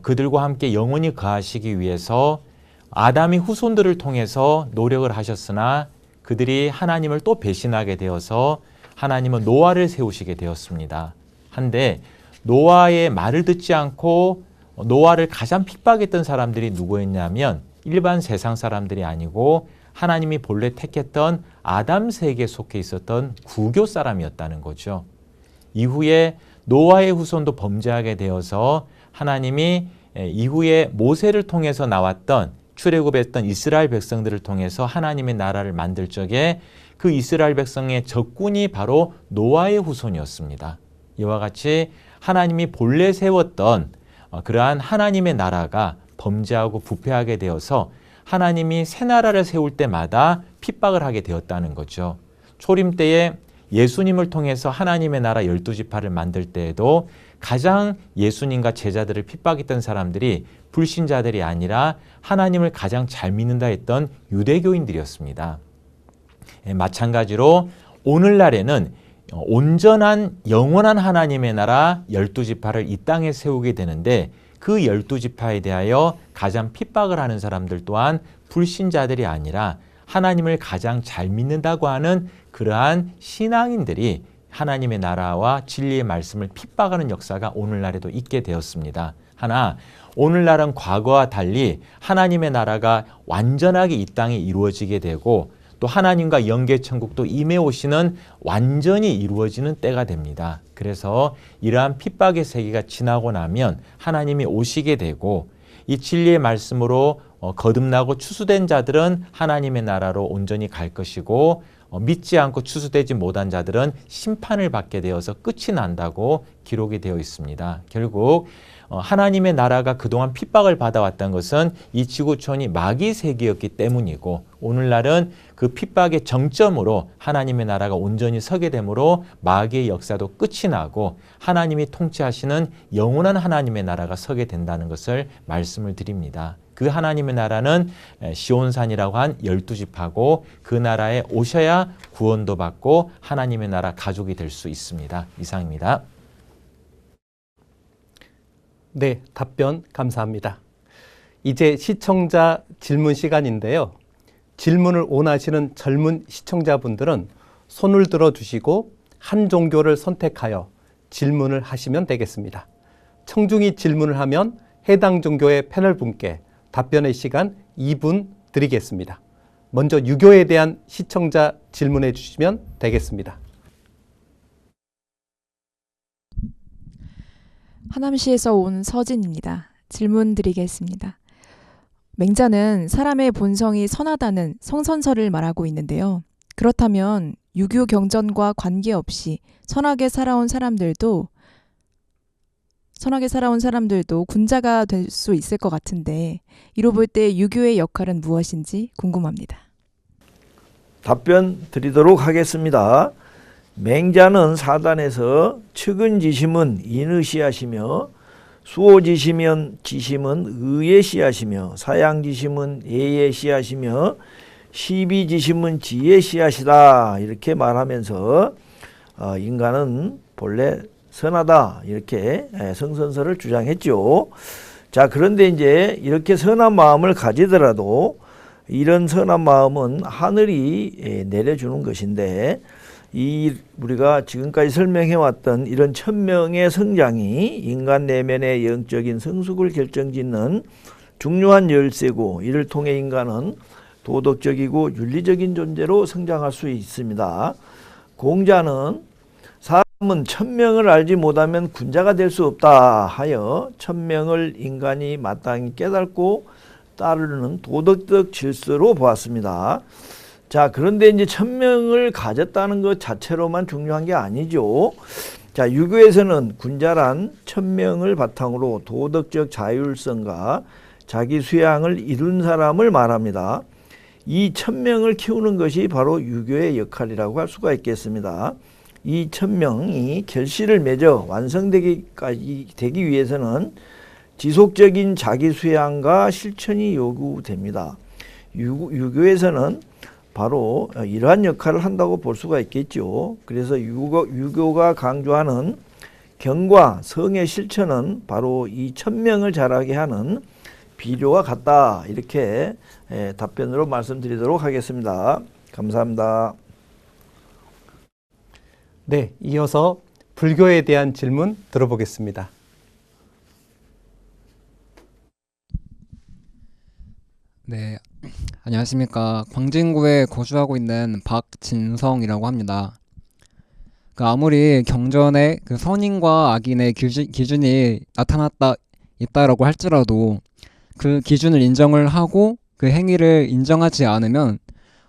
그들과 함께 영원히 거하시기 위해서 아담의 후손들을 통해서 노력을 하셨으나 그들이 하나님을 또 배신하게 되어서 하나님은 노아를 세우시게 되었습니다. 한데 노아의 말을 듣지 않고 노아를 가장 핍박했던 사람들이 누구였냐면 일반 세상 사람들이 아니고 하나님이 본래 택했던 아담 세계에 속해 있었던 구교 사람이었다는 거죠. 이후에 노아의 후손도 범죄하게 되어서 하나님이 이후에 모세를 통해서 나왔던 출애굽했던 이스라엘 백성들을 통해서 하나님의 나라를 만들 적에 그 이스라엘 백성의 적군이 바로 노아의 후손이었습니다. 이와 같이 하나님이 본래 세웠던 그러한 하나님의 나라가 범죄하고 부패하게 되어서 하나님이 새 나라를 세울 때마다 핍박을 하게 되었다는 거죠. 초림 때에 예수님을 통해서 하나님의 나라 12지파를 만들 때에도 가장 예수님과 제자들을 핍박했던 사람들이 불신자들이 아니라 하나님을 가장 잘 믿는다 했던 유대교인들이었습니다. 마찬가지로 오늘날에는 온전한 영원한 하나님의 나라 12지파를 이 땅에 세우게 되는데 그 12지파에 대하여 가장 핍박을 하는 사람들 또한 불신자들이 아니라 하나님을 가장 잘 믿는다고 하는 그러한 신앙인들이 하나님의 나라와 진리의 말씀을 핍박하는 역사가 오늘날에도 있게 되었습니다. 하나 오늘날은 과거와 달리 하나님의 나라가 완전하게 이 땅에 이루어지게 되고 또 하나님과 영계천국도 임해 오시는 완전히 이루어지는 때가 됩니다. 그래서 이러한 핍박의 세기가 지나고 나면 하나님이 오시게 되고 이 진리의 말씀으로 거듭나고 추수된 자들은 하나님의 나라로 온전히 갈 것이고 믿지 않고 추수되지 못한 자들은 심판을 받게 되어서 끝이 난다고 기록이 되어 있습니다. 결국 하나님의 나라가 그동안 핍박을 받아왔던 것은 이 지구촌이 마귀 세계였기 때문이고 오늘날은 그 핍박의 정점으로 하나님의 나라가 온전히 서게 되므로 마귀의 역사도 끝이 나고 하나님이 통치하시는 영원한 하나님의 나라가 서게 된다는 것을 말씀을 드립니다. 그 하나님의 나라는 시온산이라고 한 12지파고 그 나라에 오셔야 구원도 받고 하나님의 나라 가족이 될 수 있습니다. 이상입니다. 네, 답변 감사합니다. 이제 시청자 질문 시간인데요. 질문을 원하시는 젊은 시청자분들은 손을 들어 주시고 한 종교를 선택하여 질문을 하시면 되겠습니다. 청중이 질문을 하면 해당 종교의 패널 분께 답변의 시간 2분 드리겠습니다. 먼저 유교에 대한 시청자 질문해 주시면 되겠습니다. 하남시에서 온 서진입니다. 질문 드리겠습니다. 맹자는 사람의 본성이 선하다는 성선설을 말하고 있는데요. 그렇다면 유교 경전과 관계없이 선하게 살아온 사람들도 군자가 될 수 있을 것 같은데 이로 볼 때 유교의 역할은 무엇인지 궁금합니다. 답변 드리도록 하겠습니다. 맹자는 사단에서 측은지심은 인의 씨앗이며 수호지심은 의의 씨앗이며 사양지심은 예의 씨앗이며 시비지심은 지혜의 씨앗이다 이렇게 말하면서 인간은 본래 선하다 이렇게 성선설을 주장했죠. 자, 그런데 이제 이렇게 선한 마음을 가지더라도 이런 선한 마음은 하늘이 내려주는 것인데 우리가 지금까지 설명해왔던 이런 천명의 성장이 인간 내면의 영적인 성숙을 결정짓는 중요한 열쇠고, 이를 통해 인간은 도덕적이고 윤리적인 존재로 성장할 수 있습니다. 공자는 사람은 천명을 알지 못하면 군자가 될 수 없다 하여 천명을 인간이 마땅히 깨닫고 따르는 도덕적 질서로 보았습니다. 자, 그런데 이제 천명을 가졌다는 것 자체로만 중요한 게 아니죠. 자, 유교에서는 군자란 천명을 바탕으로 도덕적 자율성과 자기 수양을 이룬 사람을 말합니다. 이 천명을 키우는 것이 바로 유교의 역할이라고 할 수가 있겠습니다. 이 천명이 결실을 맺어 되기 위해서는 지속적인 자기 수양과 실천이 요구됩니다. 유교에서는 바로 이러한 역할을 한다고 볼 수가 있겠죠. 그래서 유교가 강조하는 경과 성의 실천은 바로 이 천명을 자라게 하는 비료와 같다 이렇게 답변으로 말씀드리도록 하겠습니다. 감사합니다. 네, 이어서 불교에 대한 질문 들어보겠습니다. 네, 안녕하십니까. 광진구에 거주하고 있는 박진성이라고 합니다. 아무리 경전에 선인과 악인의 기준이 있다라고 할지라도 그 기준을 인정을 하고 그 행위를 인정하지 않으면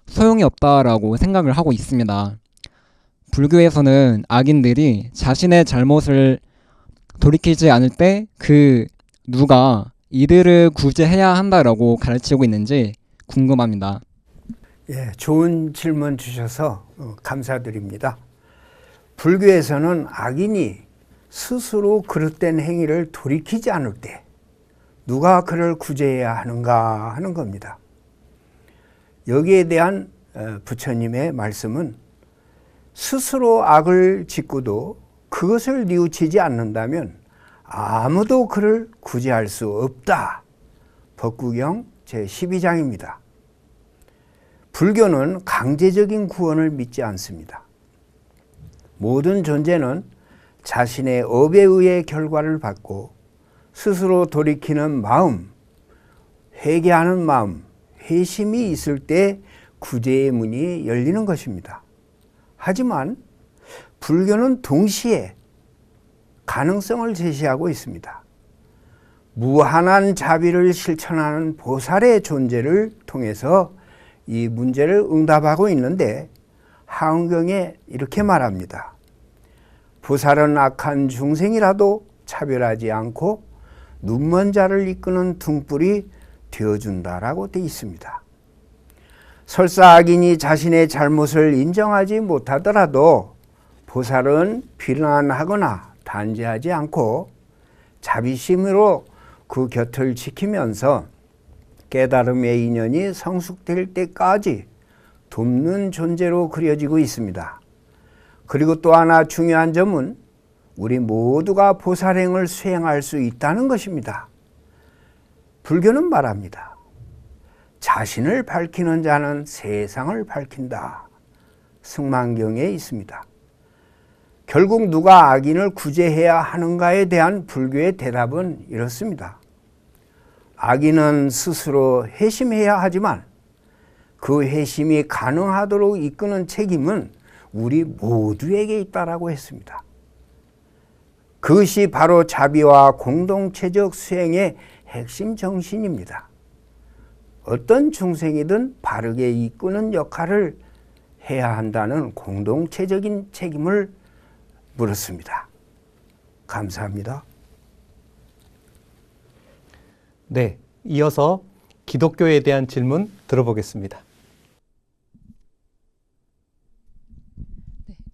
소용이 없다라고 생각을 하고 있습니다. 불교에서는 악인들이 자신의 잘못을 돌이키지 않을 때 누가 이들을 구제해야 한다라고 가르치고 있는지 궁금합니다. 예, 좋은 질문 주셔서 감사드립니다. 불교에서는 악인이 스스로 그릇된 행위를 돌이키지 않을 때 누가 그를 구제해야 하는가 하는 겁니다. 여기에 대한 부처님의 말씀은 스스로 악을 짓고도 그것을 뉘우치지 않는다면 아무도 그를 구제할 수 없다. 법구경 제12장입니다. 불교는 강제적인 구원을 믿지 않습니다. 모든 존재는 자신의 업에 의해 결과를 받고 스스로 돌이키는 마음, 회개하는 마음, 회심이 있을 때 구제의 문이 열리는 것입니다. 하지만 불교는 동시에 가능성을 제시하고 있습니다. 무한한 자비를 실천하는 보살의 존재를 통해서 이 문제를 응답하고 있는데 하은경에 이렇게 말합니다. 보살은 악한 중생이라도 차별하지 않고 눈먼 자를 이끄는 등불이 되어준다라고 되어 있습니다. 설사 악인이 자신의 잘못을 인정하지 못하더라도 보살은 비난하거나 단죄하지 않고 자비심으로 그 곁을 지키면서 깨달음의 인연이 성숙될 때까지 돕는 존재로 그려지고 있습니다. 그리고 또 하나 중요한 점은 우리 모두가 보살행을 수행할 수 있다는 것입니다. 불교는 말합니다. 자신을 밝히는 자는 세상을 밝힌다. 승만경에 있습니다. 결국 누가 악인을 구제해야 하는가에 대한 불교의 대답은 이렇습니다. 악인은 스스로 회심해야 하지만 그 회심이 가능하도록 이끄는 책임은 우리 모두에게 있다라고 했습니다. 그것이 바로 자비와 공동체적 수행의 핵심 정신입니다. 어떤 중생이든 바르게 이끄는 역할을 해야 한다는 공동체적인 책임을 물었습니다. 감사합니다. 네, 이어서 기독교에 대한 질문 들어보겠습니다.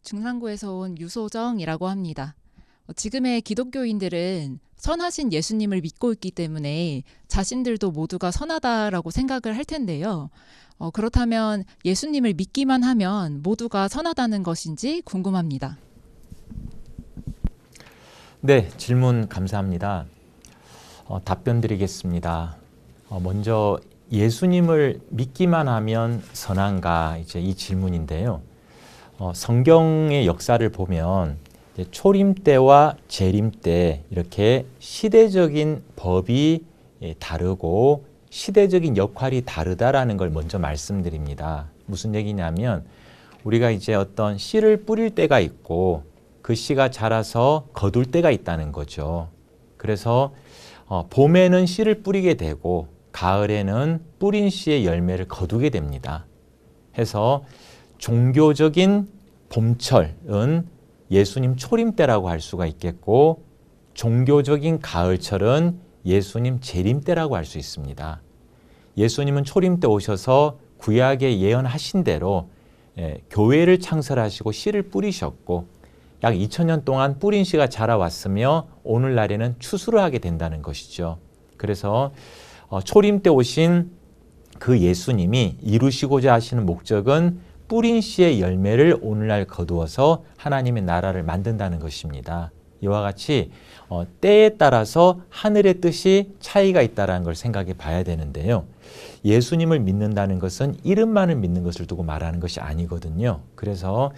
중랑구에서 온 유소정이라고 합니다. 지금의 기독교인들은 선하신 예수님을 믿고 있기 때문에 자신들도 모두가 선하다라고 생각을 할 텐데요. 그렇다면 예수님을 믿기만 하면 모두가 선하다는 것인지 궁금합니다. 네, 질문 감사합니다. 답변 드리겠습니다. 먼저 예수님을 믿기만 하면 선한가 이제 이 질문인데요. 성경의 역사를 보면 초림 때와 재림 때 이렇게 시대적인 법이 다르고 시대적인 역할이 다르다라는 걸 먼저 말씀드립니다. 무슨 얘기냐면 우리가 이제 어떤 씨를 뿌릴 때가 있고 그 씨가 자라서 거둘 때가 있다는 거죠. 그래서 봄에는 씨를 뿌리게 되고 가을에는 뿌린 씨의 열매를 거두게 됩니다. 해서 종교적인 봄철은 예수님 초림 때라고 할 수가 있겠고 종교적인 가을철은 예수님 재림 때라고 할 수 있습니다. 예수님은 초림 때 오셔서 구약에 예언하신 대로 교회를 창설하시고 씨를 뿌리셨고 약 2000년 동안 뿌린 씨가 자라왔으며 오늘날에는 추수를 하게 된다는 것이죠. 그래서 초림 때 오신 그 예수님이 이루시고자 하시는 목적은 뿌린 씨의 열매를 오늘날 거두어서 하나님의 나라를 만든다는 것입니다. 이와 같이 때에 따라서 하늘의 뜻이 차이가 있다는 걸 생각해 봐야 되는데요. 예수님을 믿는다는 것은 이름만을 믿는 것을 두고 말하는 것이 아니거든요. 그래서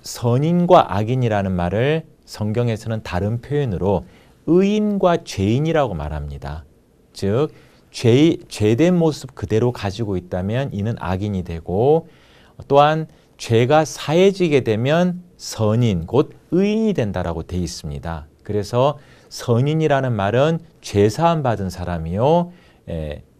선인과 악인이라는 말을 성경에서는 다른 표현으로 의인과 죄인이라고 말합니다. 즉 죄된 모습 그대로 가지고 있다면 이는 악인이 되고 또한 죄가 사해지게 되면 선인 곧 의인이 된다라고 되어 있습니다. 그래서 선인이라는 말은 죄사함 받은 사람이요,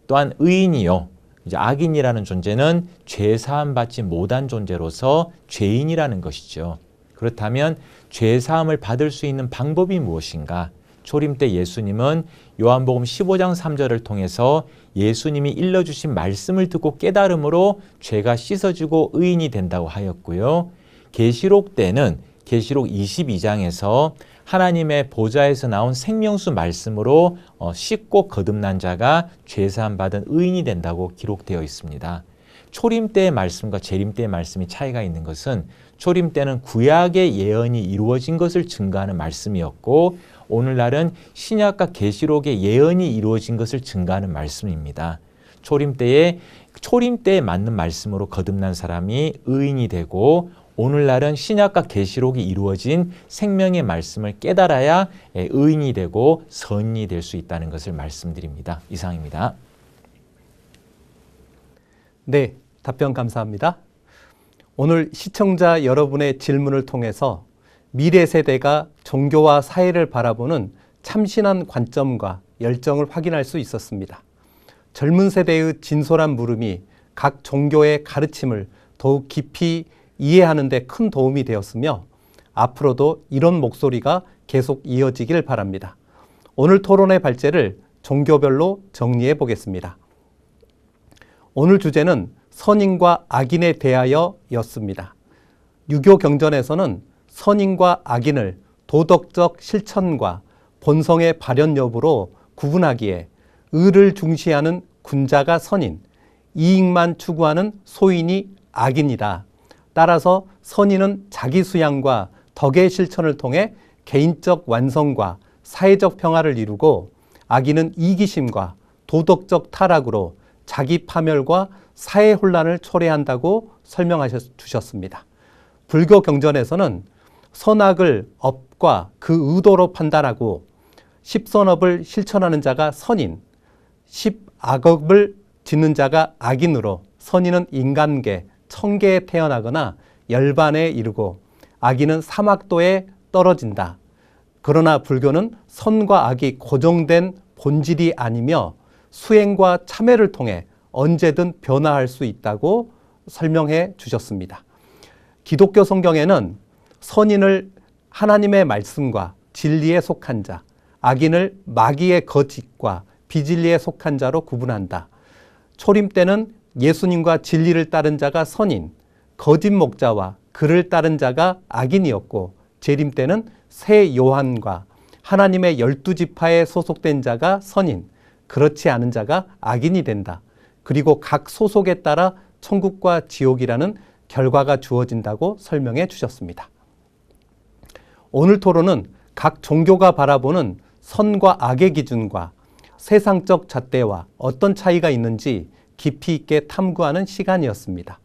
또한 의인이요. 이제 악인이라는 존재는 죄사함 받지 못한 존재로서 죄인이라는 것이죠. 그렇다면 죄사함을 받을 수 있는 방법이 무엇인가? 초림 때 예수님은 요한복음 15장 3절을 통해서 예수님이 일러주신 말씀을 듣고 깨달음으로 죄가 씻어지고 의인이 된다고 하였고요. 계시록 때는 계시록 22장에서 하나님의 보좌에서 나온 생명수 말씀으로 씻고 거듭난 자가 죄사함 받은 의인이 된다고 기록되어 있습니다. 초림 때의 말씀과 재림 때의 말씀이 차이가 있는 것은 초림 때는 구약의 예언이 이루어진 것을 증거하는 말씀이었고 오늘날은 신약과 계시록의 예언이 이루어진 것을 증거하는 말씀입니다. 초림 때에 맞는 말씀으로 거듭난 사람이 의인이 되고 오늘날은 신약과 계시록이 이루어진 생명의 말씀을 깨달아야 의인이 되고 선인이 될 수 있다는 것을 말씀드립니다. 이상입니다. 네, 답변 감사합니다. 오늘 시청자 여러분의 질문을 통해서 미래 세대가 종교와 사회를 바라보는 참신한 관점과 열정을 확인할 수 있었습니다. 젊은 세대의 진솔한 물음이 각 종교의 가르침을 더욱 깊이 이해하는 데 큰 도움이 되었으며 앞으로도 이런 목소리가 계속 이어지길 바랍니다. 오늘 토론의 발제를 종교별로 정리해 보겠습니다. 오늘 주제는 선인과 악인에 대하여였습니다. 유교 경전에서는 선인과 악인을 도덕적 실천과 본성의 발현 여부로 구분하기에 의를 중시하는 군자가 선인, 이익만 추구하는 소인이 악인이다. 따라서 선인은 자기 수양과 덕의 실천을 통해 개인적 완성과 사회적 평화를 이루고 악인은 이기심과 도덕적 타락으로 자기 파멸과 사회 혼란을 초래한다고 설명하셨습니다. 불교 경전에서는 선악을 업과 그 의도로 판단하고 십선업을 실천하는 자가 선인, 십악업을 짓는 자가 악인으로 선인은 인간계, 천계에 태어나거나 열반에 이르고 악인은 사막도에 떨어진다. 그러나 불교는 선과 악이 고정된 본질이 아니며 수행과 참회를 통해 언제든 변화할 수 있다고 설명해 주셨습니다. 기독교 성경에는 선인을 하나님의 말씀과 진리에 속한 자, 악인을 마귀의 거짓과 비진리에 속한 자로 구분한다. 초림 때는 예수님과 진리를 따른 자가 선인, 거짓 목자와 그를 따른 자가 악인이었고, 재림 때는 새 요한과 하나님의 12지파에 소속된 자가 선인, 그렇지 않은 자가 악인이 된다. 그리고 각 소속에 따라 천국과 지옥이라는 결과가 주어진다고 설명해 주셨습니다. 오늘 토론은 각 종교가 바라보는 선과 악의 기준과 세상적 잣대와 어떤 차이가 있는지 깊이 있게 탐구하는 시간이었습니다.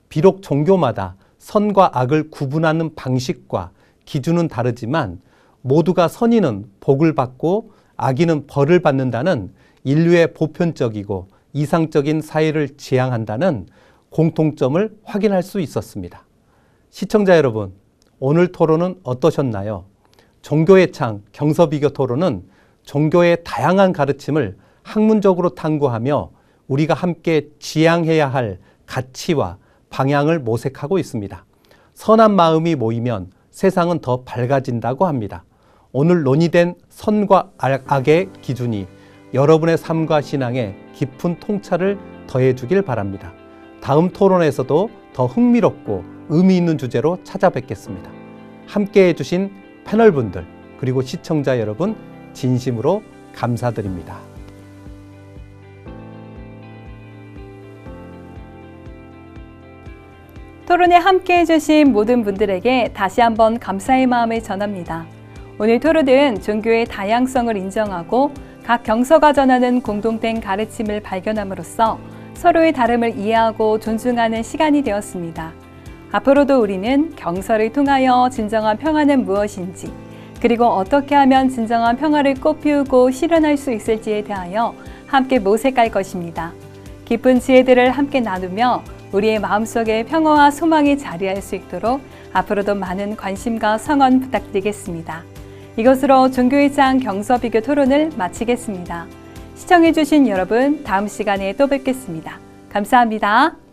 비록 종교마다 선과 악을 구분하는 방식과 기준은 다르지만 모두가 선인은 복을 받고 악인은 벌을 받는다는 인류의 보편적이고 이상적인 사회를 지향한다는 공통점을 확인할 수 있었습니다. 시청자 여러분, 오늘 토론은 어떠셨나요? 종교의 창 경서비교 토론은 종교의 다양한 가르침을 학문적으로 탐구하며 우리가 함께 지향해야 할 가치와 방향을 모색하고 있습니다. 선한 마음이 모이면 세상은 더 밝아진다고 합니다. 오늘 논의된 선과 악의 기준이 여러분의 삶과 신앙에 깊은 통찰을 더해주길 바랍니다. 다음 토론에서도 더 흥미롭고 의미 있는 주제로 찾아뵙겠습니다. 함께해 주신 패널분들 그리고 시청자 여러분 진심으로 감사드립니다. 토론에 함께해 주신 모든 분들에게 다시 한번 감사의 마음을 전합니다. 오늘 토론은 종교의 다양성을 인정하고 각 경서가 전하는 공동된 가르침을 발견함으로써 서로의 다름을 이해하고 존중하는 시간이 되었습니다. 앞으로도 우리는 경서를 통하여 진정한 평화는 무엇인지, 그리고 어떻게 하면 진정한 평화를 꽃피우고 실현할 수 있을지에 대하여 함께 모색할 것입니다. 깊은 지혜들을 함께 나누며 우리의 마음속에 평화와 소망이 자리할 수 있도록 앞으로도 많은 관심과 성원 부탁드리겠습니다. 이것으로 종교의 장 경서비교 토론을 마치겠습니다. 시청해주신 여러분, 다음 시간에 또 뵙겠습니다. 감사합니다.